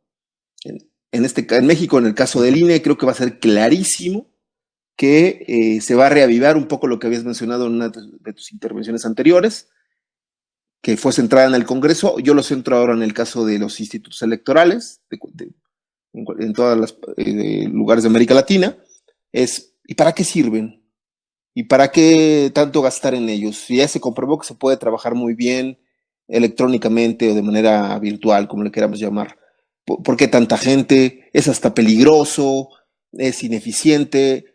En México, en el caso del INE, creo que va a ser clarísimo que se va a reavivar un poco lo que habías mencionado en una de tus intervenciones anteriores, que fue centrada en el Congreso. Yo lo centro ahora en el caso de los institutos electorales, en todos los lugares de América Latina. ¿Y para qué sirven? ¿Y para qué tanto gastar en ellos? Ya se comprobó que se puede trabajar muy bien electrónicamente o de manera virtual, como le queramos llamar. ¿Por qué tanta gente? Es hasta peligroso, es ineficiente.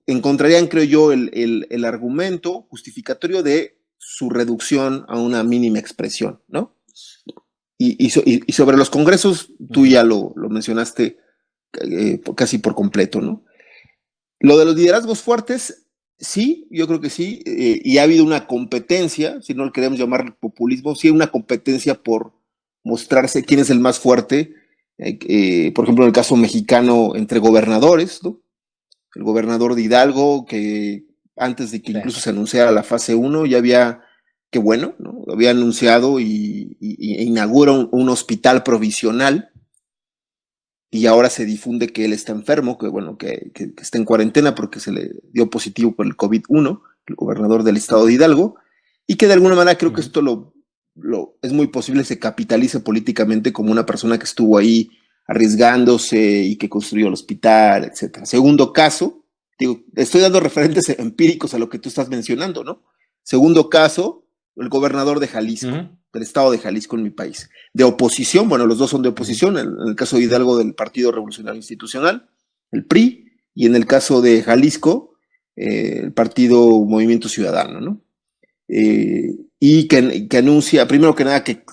Encontrarían, creo yo, el argumento justificatorio de su reducción a una mínima expresión, ¿no? Y sobre los congresos, tú ya lo mencionaste casi por completo, ¿no? Lo de los liderazgos fuertes, sí, yo creo que sí, y ha habido una competencia, si no lo queremos llamar populismo, sí hay una competencia por mostrarse quién es el más fuerte, por ejemplo, en el caso mexicano, entre gobernadores, ¿no? El gobernador de Hidalgo, que antes de que incluso se anunciara la fase 1, ya qué bueno, ¿no? Había anunciado e inaugura un hospital provisional, y ahora se difunde que él está enfermo, que está en cuarentena porque se le dio positivo por el COVID-1, el gobernador del estado de Hidalgo, y que de alguna manera creo que esto es muy posible se capitalice políticamente como una persona que estuvo ahí arriesgándose y que construyó el hospital, etcétera. Segundo caso, digo, estoy dando referentes empíricos a lo que tú estás mencionando, ¿no? Segundo caso, el gobernador de Jalisco, del estado de Jalisco en mi país, de oposición, bueno, los dos son de oposición, en el caso de Hidalgo del Partido Revolucionario Institucional, el PRI, y en el caso de Jalisco, el Partido Movimiento Ciudadano, ¿no? Y que anuncia, primero que nada, que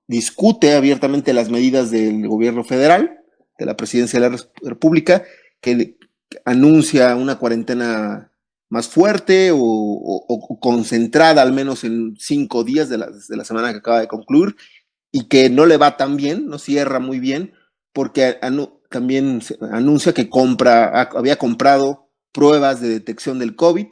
discute abiertamente las medidas del gobierno federal, de la presidencia de la República, que anuncia una cuarentena más fuerte o concentrada al menos en 5 días de la semana que acaba de concluir, y que no le va tan bien, no cierra muy bien, porque también anuncia que había comprado pruebas de detección del COVID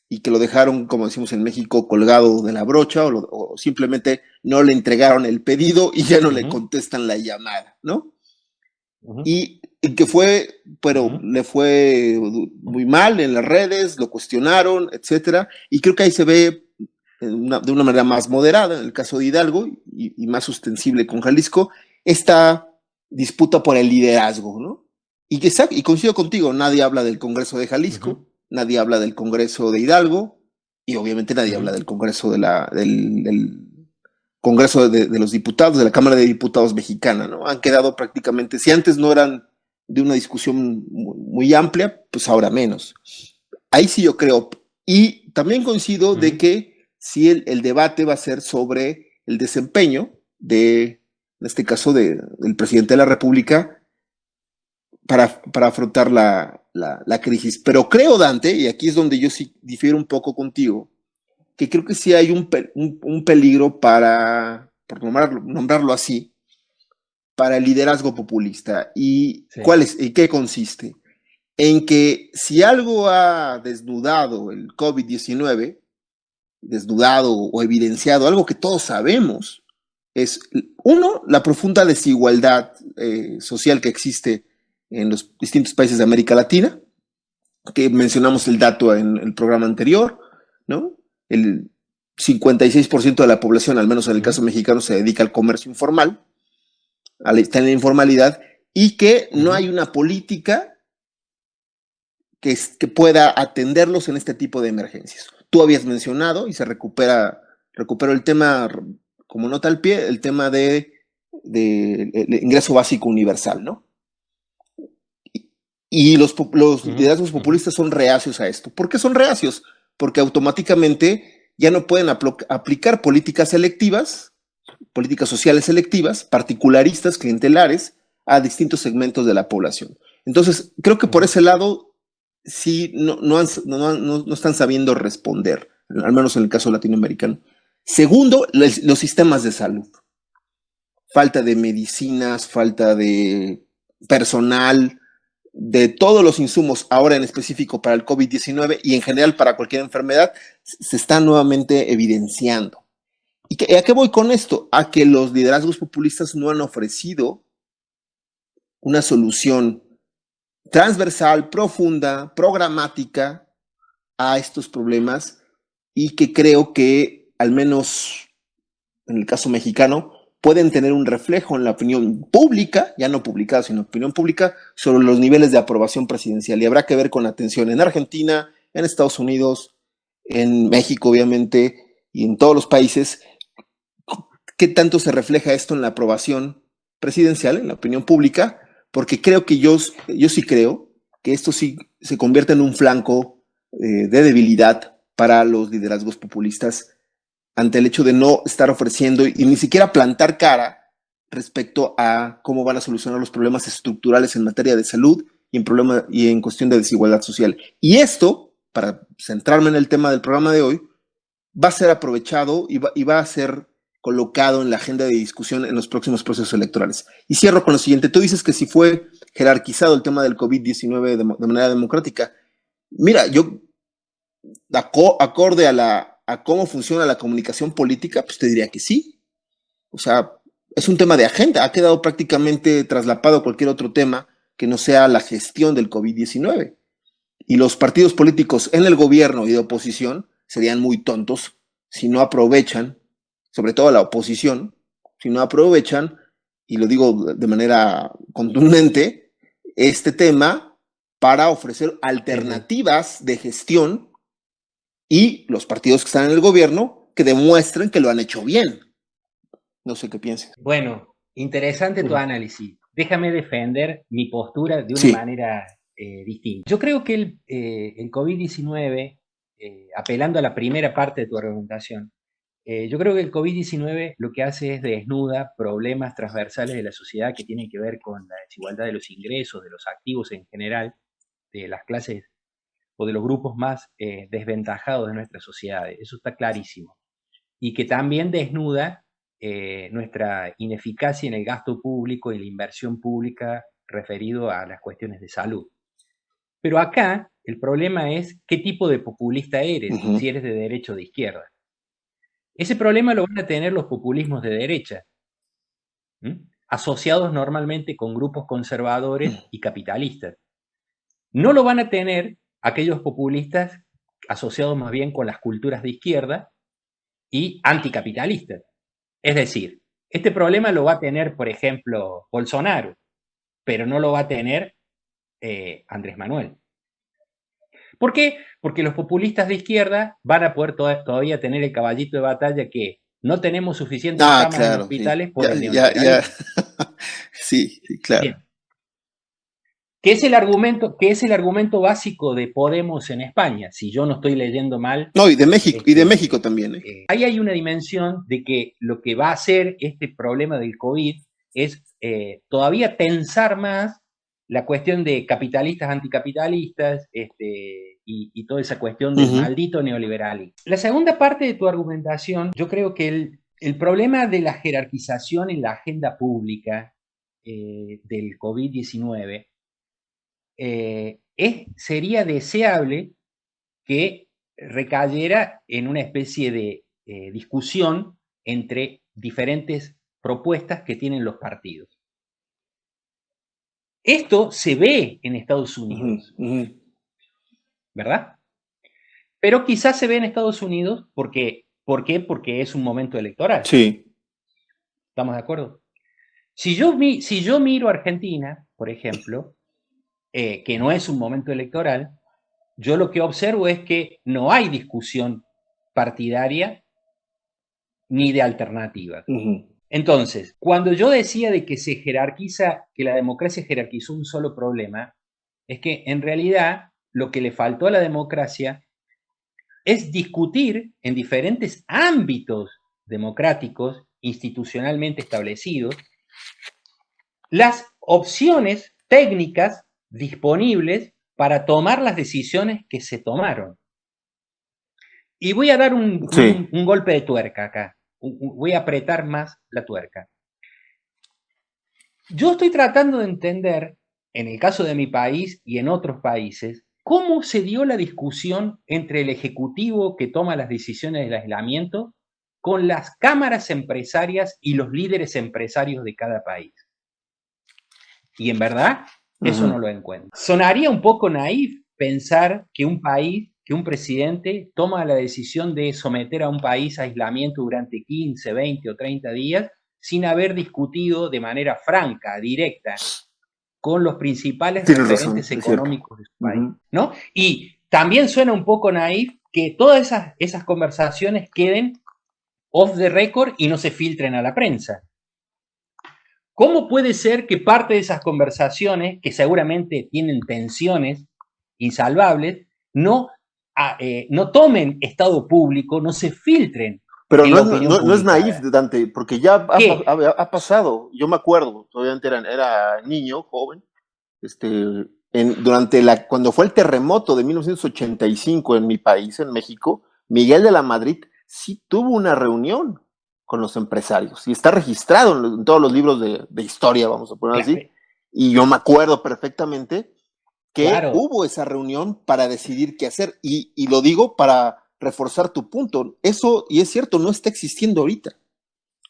y que lo dejaron, como decimos en México, colgado de la brocha, o simplemente no le entregaron el pedido y ya no le contestan la llamada, ¿no? Y que fue, pero le fue muy mal en las redes, lo cuestionaron, etcétera, y creo que ahí se ve de una manera más moderada, en el caso de Hidalgo, y más ostensible con Jalisco, esta disputa por el liderazgo, ¿no? Y coincido contigo, nadie habla del Congreso de Jalisco, nadie habla del Congreso de Hidalgo, y obviamente nadie habla del Congreso del Congreso de los Diputados, de la Cámara de Diputados mexicana, ¿no? Han quedado prácticamente, si antes no eran de una discusión muy amplia, pues ahora menos. Ahí sí yo creo, y también coincido de que sí el debate va a ser sobre el desempeño en este caso, del presidente de la República para afrontar la crisis. Pero creo, Dante, y aquí es donde yo sí difiero un poco contigo, que creo que sí hay un peligro por nombrarlo así, para el liderazgo populista. ¿Y cuál es? ¿En qué consiste? En que si algo ha desnudado el COVID-19, desnudado o evidenciado, algo que todos sabemos, es, uno, la profunda desigualdad social que existe en los distintos países de América Latina, que mencionamos el dato en el programa anterior, ¿no? El 56% de la población, al menos en el caso mexicano, se dedica al comercio informal, está en la informalidad, y que no hay una política que pueda atenderlos en este tipo de emergencias. Tú habías mencionado, y recupero el tema como nota al pie, el tema del ingreso básico universal, ¿no? Y los liderazgos populistas son reacios a esto. ¿Por qué son reacios? Porque automáticamente ya no pueden aplicar políticas selectivas, políticas sociales selectivas, particularistas, clientelares, a distintos segmentos de la población. Entonces, creo que por ese lado sí no están sabiendo responder, al menos en el caso latinoamericano. Segundo, los sistemas de salud. Falta de medicinas, falta de personal, de todos los insumos, ahora en específico para el COVID-19 y en general para cualquier enfermedad, se está nuevamente evidenciando. ¿Y a qué voy con esto? A que los liderazgos populistas no han ofrecido una solución transversal, profunda, programática a estos problemas, y que creo que, al menos en el caso mexicano, pueden tener un reflejo en la opinión pública, ya no publicada, sino opinión pública, sobre los niveles de aprobación presidencial. Y habrá que ver con atención en Argentina, en Estados Unidos, en México, obviamente, y en todos los países, qué tanto se refleja esto en la aprobación presidencial, en la opinión pública, porque creo que yo sí creo que esto sí se convierte en un flanco de debilidad para los liderazgos populistas, ante el hecho de no estar ofreciendo y ni siquiera plantar cara respecto a cómo van a solucionar los problemas estructurales en materia de salud y en cuestión de desigualdad social. Y esto, para centrarme en el tema del programa de hoy, va a ser aprovechado y va a ser colocado en la agenda de discusión en los próximos procesos electorales. Y cierro con lo siguiente. Tú dices que si fue jerarquizado el tema del COVID-19 de manera democrática. Mira, yo, acorde a cómo funciona la comunicación política, pues te diría que sí. O sea, es un tema de agenda. Ha quedado prácticamente traslapado a cualquier otro tema que no sea la gestión del COVID-19. Y los partidos políticos en el gobierno y de oposición serían muy tontos si no aprovechan, sobre todo la oposición, si no aprovechan y lo digo de manera contundente, este tema para ofrecer alternativas de gestión y los partidos que están en el gobierno que demuestren que lo han hecho bien. No sé qué piensas. Bueno, interesante tu análisis. Déjame defender mi postura de una Sí. manera distinta. Yo creo que el COVID-19, apelando a la primera parte de tu argumentación, yo creo que el COVID-19 lo que hace es desnuda problemas transversales de la sociedad que tienen que ver con la desigualdad de los ingresos, de los activos en general, de las clases o de los grupos más desventajados de nuestras sociedades. Eso está clarísimo. Y que también desnuda nuestra ineficacia en el gasto público y la inversión pública referido a las cuestiones de salud. Pero acá el problema es qué tipo de populista eres, si eres de derecha o de izquierda. Ese problema lo van a tener los populismos de derecha, asociados normalmente con grupos conservadores y capitalistas. No lo van a tener aquellos populistas asociados más bien con las culturas de izquierda y anticapitalistas. Es decir, este problema lo va a tener, por ejemplo, Bolsonaro, pero no lo va a tener Andrés Manuel. ¿Por qué? Porque los populistas de izquierda van a poder todavía tener el caballito de batalla que no tenemos suficientes camas en hospitales por el neoliberalismo. Sí, claro. Bien. ¿Qué es el argumento básico de Podemos en España? Si yo no estoy leyendo mal. No, y de México también. Ahí hay una dimensión de que lo que va a hacer este problema del COVID es todavía tensar más la cuestión de capitalistas, anticapitalistas, y toda esa cuestión del maldito neoliberalismo. La segunda parte de tu argumentación, yo creo que el problema de la jerarquización en la agenda pública del COVID-19 sería deseable que recayera en una especie de discusión entre diferentes propuestas que tienen los partidos. Esto se ve en Estados Unidos, ¿verdad? Pero quizás se ve en Estados Unidos porque, ¿por qué? Porque es un momento electoral. Sí. ¿Estamos de acuerdo? Si yo miro a Argentina, por ejemplo, que no es un momento electoral, yo lo que observo es que no hay discusión partidaria ni de alternativa. Entonces, cuando yo decía de que se jerarquiza, que la democracia jerarquizó un solo problema, es que en realidad lo que le faltó a la democracia es discutir en diferentes ámbitos democráticos, institucionalmente establecidos, las opciones técnicas disponibles para tomar las decisiones que se tomaron. Y voy a dar un golpe de tuerca acá. Voy a apretar más la tuerca. Yo estoy tratando de entender, en el caso de mi país y en otros países, cómo se dio la discusión entre el Ejecutivo que toma las decisiones del aislamiento con las cámaras empresarias y los líderes empresarios de cada país. Y en verdad, eso no lo encuentro. Sonaría un poco naif pensar que un país, que un presidente toma la decisión de someter a un país a aislamiento durante 15, 20 o 30 días sin haber discutido de manera franca, directa, con los principales referentes económicos de su país, ¿no? Y también suena un poco naif que todas esas conversaciones queden off the record y no se filtren a la prensa. ¿Cómo puede ser que parte de esas conversaciones, que seguramente tienen tensiones insalvables, no tomen estado público, no se filtren? Pero no es naif, Dante, porque ya ha pasado. Yo me acuerdo, obviamente era niño, joven, cuando fue el terremoto de 1985 en mi país, en México, Miguel de la Madrid sí tuvo una reunión con los empresarios y está registrado en todos los libros de historia, vamos a poner así, y yo me acuerdo perfectamente que hubo esa reunión para decidir qué hacer, y lo digo para reforzar tu punto. Eso, y es cierto, no está existiendo ahorita.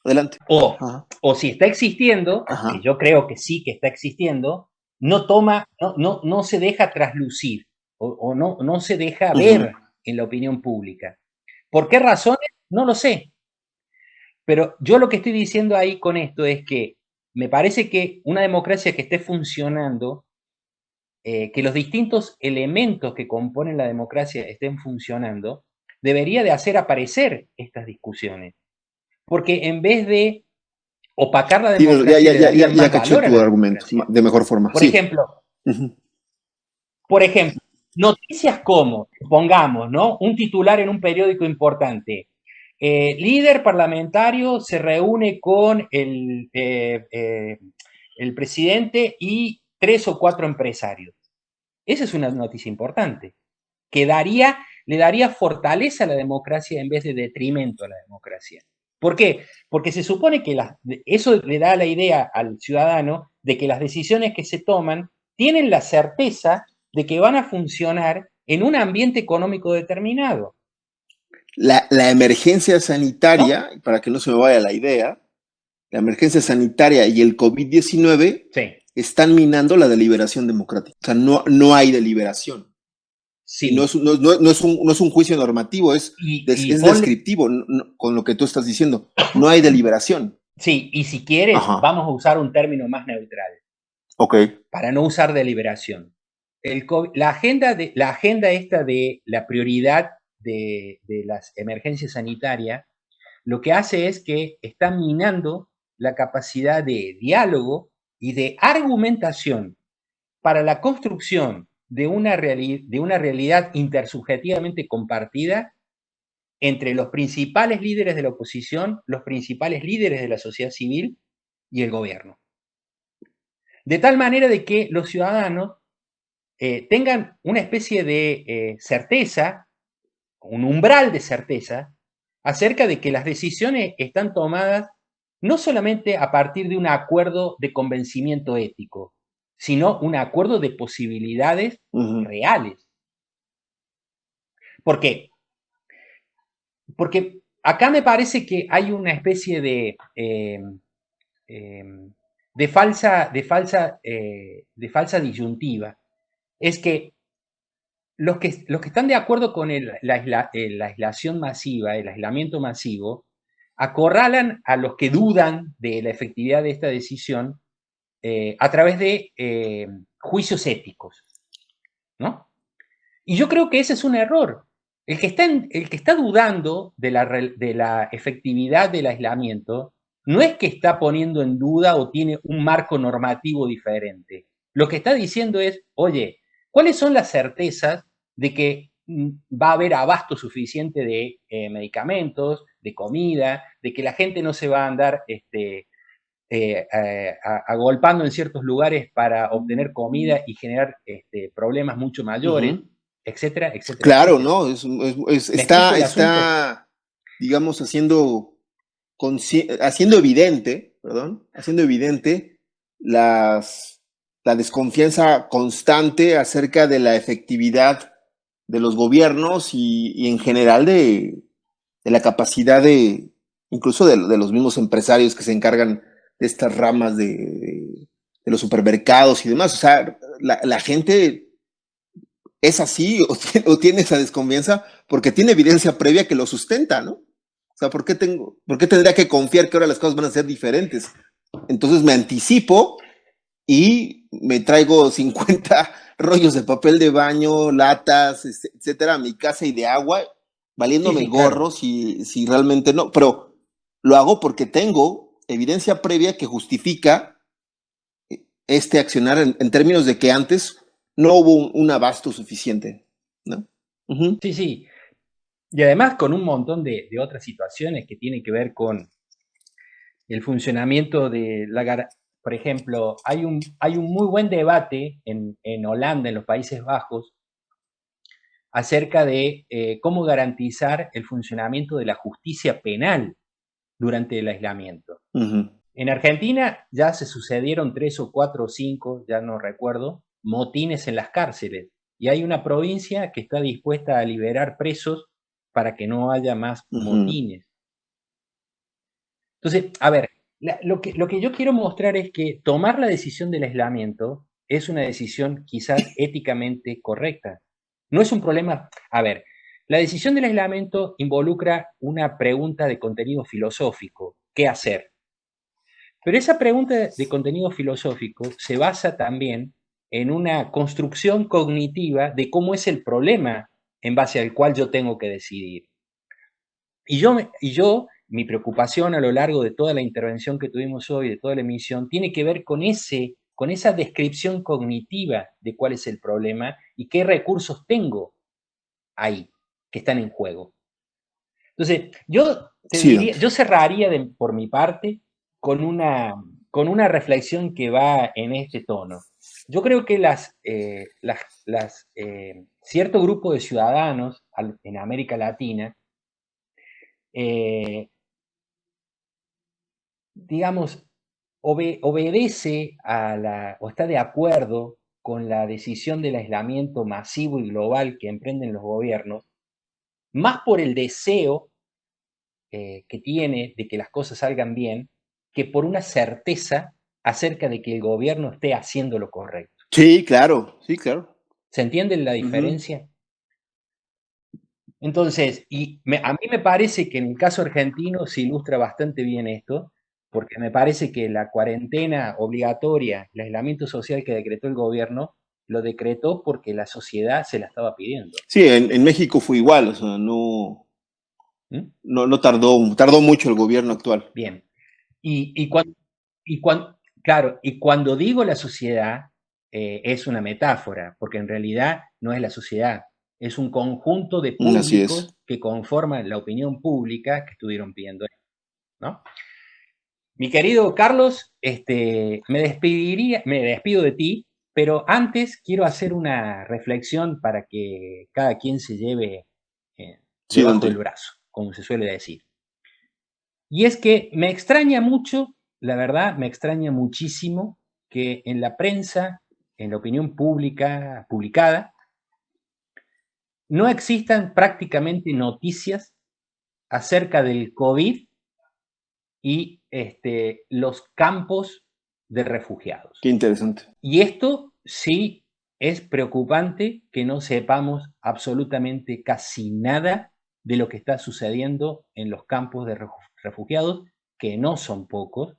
Adelante. O si está existiendo, que yo creo que sí que está existiendo, no se deja traslucir o no se deja ver en la opinión pública. ¿Por qué razones? No lo sé. Pero yo lo que estoy diciendo ahí con esto es que me parece que una democracia que esté funcionando, que los distintos elementos que componen la democracia estén funcionando, debería de hacer aparecer estas discusiones. Porque en vez de opacar la Sí, democracia, le darían ya más caché valor a tu la argumento democracia. de mejor forma. Por Sí. ejemplo, Ujú. por ejemplo, noticias como, pongamos, ¿no? Un titular en un periódico importante. Líder parlamentario se reúne con el presidente y 3 o 4 empresarios. Esa es una noticia importante, que le daría fortaleza a la democracia en vez de detrimento a la democracia. ¿Por qué? Porque se supone que eso le da la idea al ciudadano de que las decisiones que se toman tienen la certeza de que van a funcionar en un ambiente económico determinado. La emergencia sanitaria, ¿No? para que no se me vaya la idea, la emergencia sanitaria y el COVID-19 Sí. están minando la deliberación democrática. O sea, no hay deliberación. Sí. Y no es un juicio normativo, es descriptivo con lo que tú estás diciendo. No hay deliberación. Sí, y si quieres, Ajá. vamos a usar un término más neutral. Ok. Para no usar deliberación. La agenda esta de la prioridad de las emergencias sanitarias, lo que hace es que está minando la capacidad de diálogo y de argumentación para la construcción de una realidad intersubjetivamente compartida entre los principales líderes de la oposición, los principales líderes de la sociedad civil y el gobierno. De tal manera de que los ciudadanos tengan una especie de certeza, un umbral de certeza, acerca de que las decisiones están tomadas no solamente a partir de un acuerdo de convencimiento ético, sino un acuerdo de posibilidades reales. ¿Por qué? Porque acá me parece que hay una especie de falsa disyuntiva. Es que los que están de acuerdo con la aislación masiva, el aislamiento masivo, acorralan a los que dudan de la efectividad de esta decisión a través de juicios éticos, ¿no? Y yo creo que ese es un error. El que está dudando de la efectividad del aislamiento no es que está poniendo en duda o tiene un marco normativo diferente. Lo que está diciendo es, oye, ¿cuáles son las certezas de que va a haber abasto suficiente de medicamentos, de comida, de que la gente no se va a andar agolpando en ciertos lugares para obtener comida y generar problemas mucho mayores, etcétera, etcétera, Claro, etcétera? ¿no? ¿Me explico el asunto? Está, digamos, haciendo evidente, perdón, haciendo evidente la desconfianza constante acerca de la efectividad de los gobiernos y en general de la capacidad incluso de los mismos empresarios que se encargan de estas ramas de los supermercados y demás. O sea, la gente es así o tiene esa desconfianza porque tiene evidencia previa que lo sustenta, ¿no? O sea, por qué tendría que confiar que ahora las cosas van a ser diferentes? Entonces me anticipo y me traigo 50 rollos de papel de baño, latas, etcétera, a mi casa y de agua, valiéndome Sí, gorro claro. si realmente no. Pero lo hago porque tengo evidencia previa que justifica este accionar en términos de que antes no hubo un abasto suficiente, ¿no? Sí, sí. Y además con un montón de otras situaciones que tienen que ver con el funcionamiento de por ejemplo, hay un muy buen debate en Holanda, en los Países Bajos, acerca de cómo garantizar el funcionamiento de la justicia penal durante el aislamiento. En Argentina ya se sucedieron 3 o 4 o 5, ya no recuerdo, motines en las cárceles. Y hay una provincia que está dispuesta a liberar presos para que no haya más motines. Entonces, a ver, lo que yo quiero mostrar es que tomar la decisión del aislamiento es una decisión quizás éticamente correcta. No es un problema. A ver, la decisión del aislamiento involucra una pregunta de contenido filosófico. ¿Qué hacer? Pero esa pregunta de contenido filosófico se basa también en una construcción cognitiva de cómo es el problema en base al cual yo tengo que decidir. Mi preocupación a lo largo de toda la intervención que tuvimos hoy, de toda la emisión, tiene que ver con esa descripción cognitiva de cuál es el problema y qué recursos tengo ahí que están en juego. Entonces, yo te diría, yo cerraría por mi parte con una reflexión que va en este tono. Yo creo que cierto grupo de ciudadanos en América Latina, digamos, obedece o está de acuerdo con la decisión del aislamiento masivo y global que emprenden los gobiernos, más por el deseo que tiene de que las cosas salgan bien, que por una certeza acerca de que el gobierno esté haciendo lo correcto. Sí, claro, sí, claro. ¿Se entiende la diferencia? Entonces, a mí me parece que en el caso argentino se ilustra bastante bien esto, porque me parece que la cuarentena obligatoria, el aislamiento social que decretó el gobierno, lo decretó porque la sociedad se la estaba pidiendo. Sí, en México fue igual, o sea, no tardó mucho el gobierno actual. Bien. Cuando digo la sociedad, es una metáfora, porque en realidad no es la sociedad, es un conjunto de públicos que conforman la opinión pública que estuvieron pidiendo esto, ¿no? Mi querido Carlos, me despido de ti, pero antes quiero hacer una reflexión para que cada quien se lleve debajo del brazo, como se suele decir. Y es que me extraña mucho, la verdad, me extraña muchísimo que en la prensa, en la opinión pública, publicada, no existan prácticamente noticias acerca del COVID y los campos de refugiados. Qué interesante. Y esto sí es preocupante, que no sepamos absolutamente casi nada de lo que está sucediendo en los campos de refugiados, que no son pocos,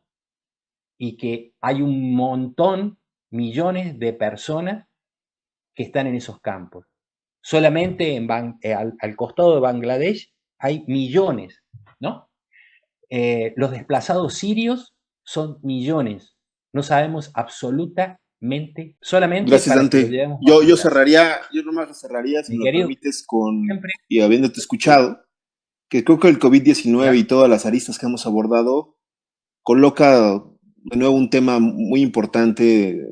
y que hay un montón, millones de personas que están en esos campos. Solamente al costado de Bangladesh hay millones, ¿no? Los desplazados sirios son millones. No sabemos absolutamente, solamente. Gracias, Dante. Yo cerraría, yo nomás lo cerraría, si me lo permites, y habiéndote escuchado, que creo que el COVID-19 y todas las aristas que hemos abordado coloca de nuevo un tema muy importante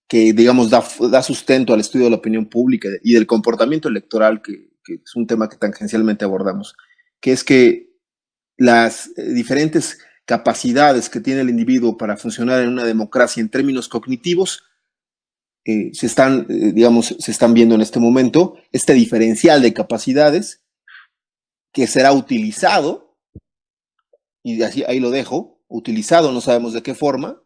que, digamos, da sustento al estudio de la opinión pública y del comportamiento electoral, que es un tema que tangencialmente abordamos, que es que las diferentes capacidades que tiene el individuo para funcionar en una democracia en términos cognitivos se están viendo en este momento, este diferencial de capacidades que será utilizado, y así ahí lo dejo, utilizado, no sabemos de qué forma,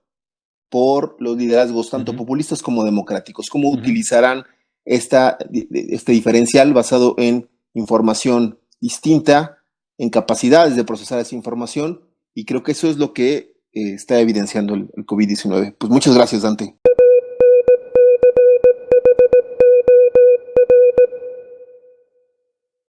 por los liderazgos tanto populistas como democráticos. ¿Cómo utilizarán este diferencial basado en información distinta, en capacidades de procesar esa información? Y creo que eso es lo que está evidenciando el COVID-19. Pues muchas gracias, Dante.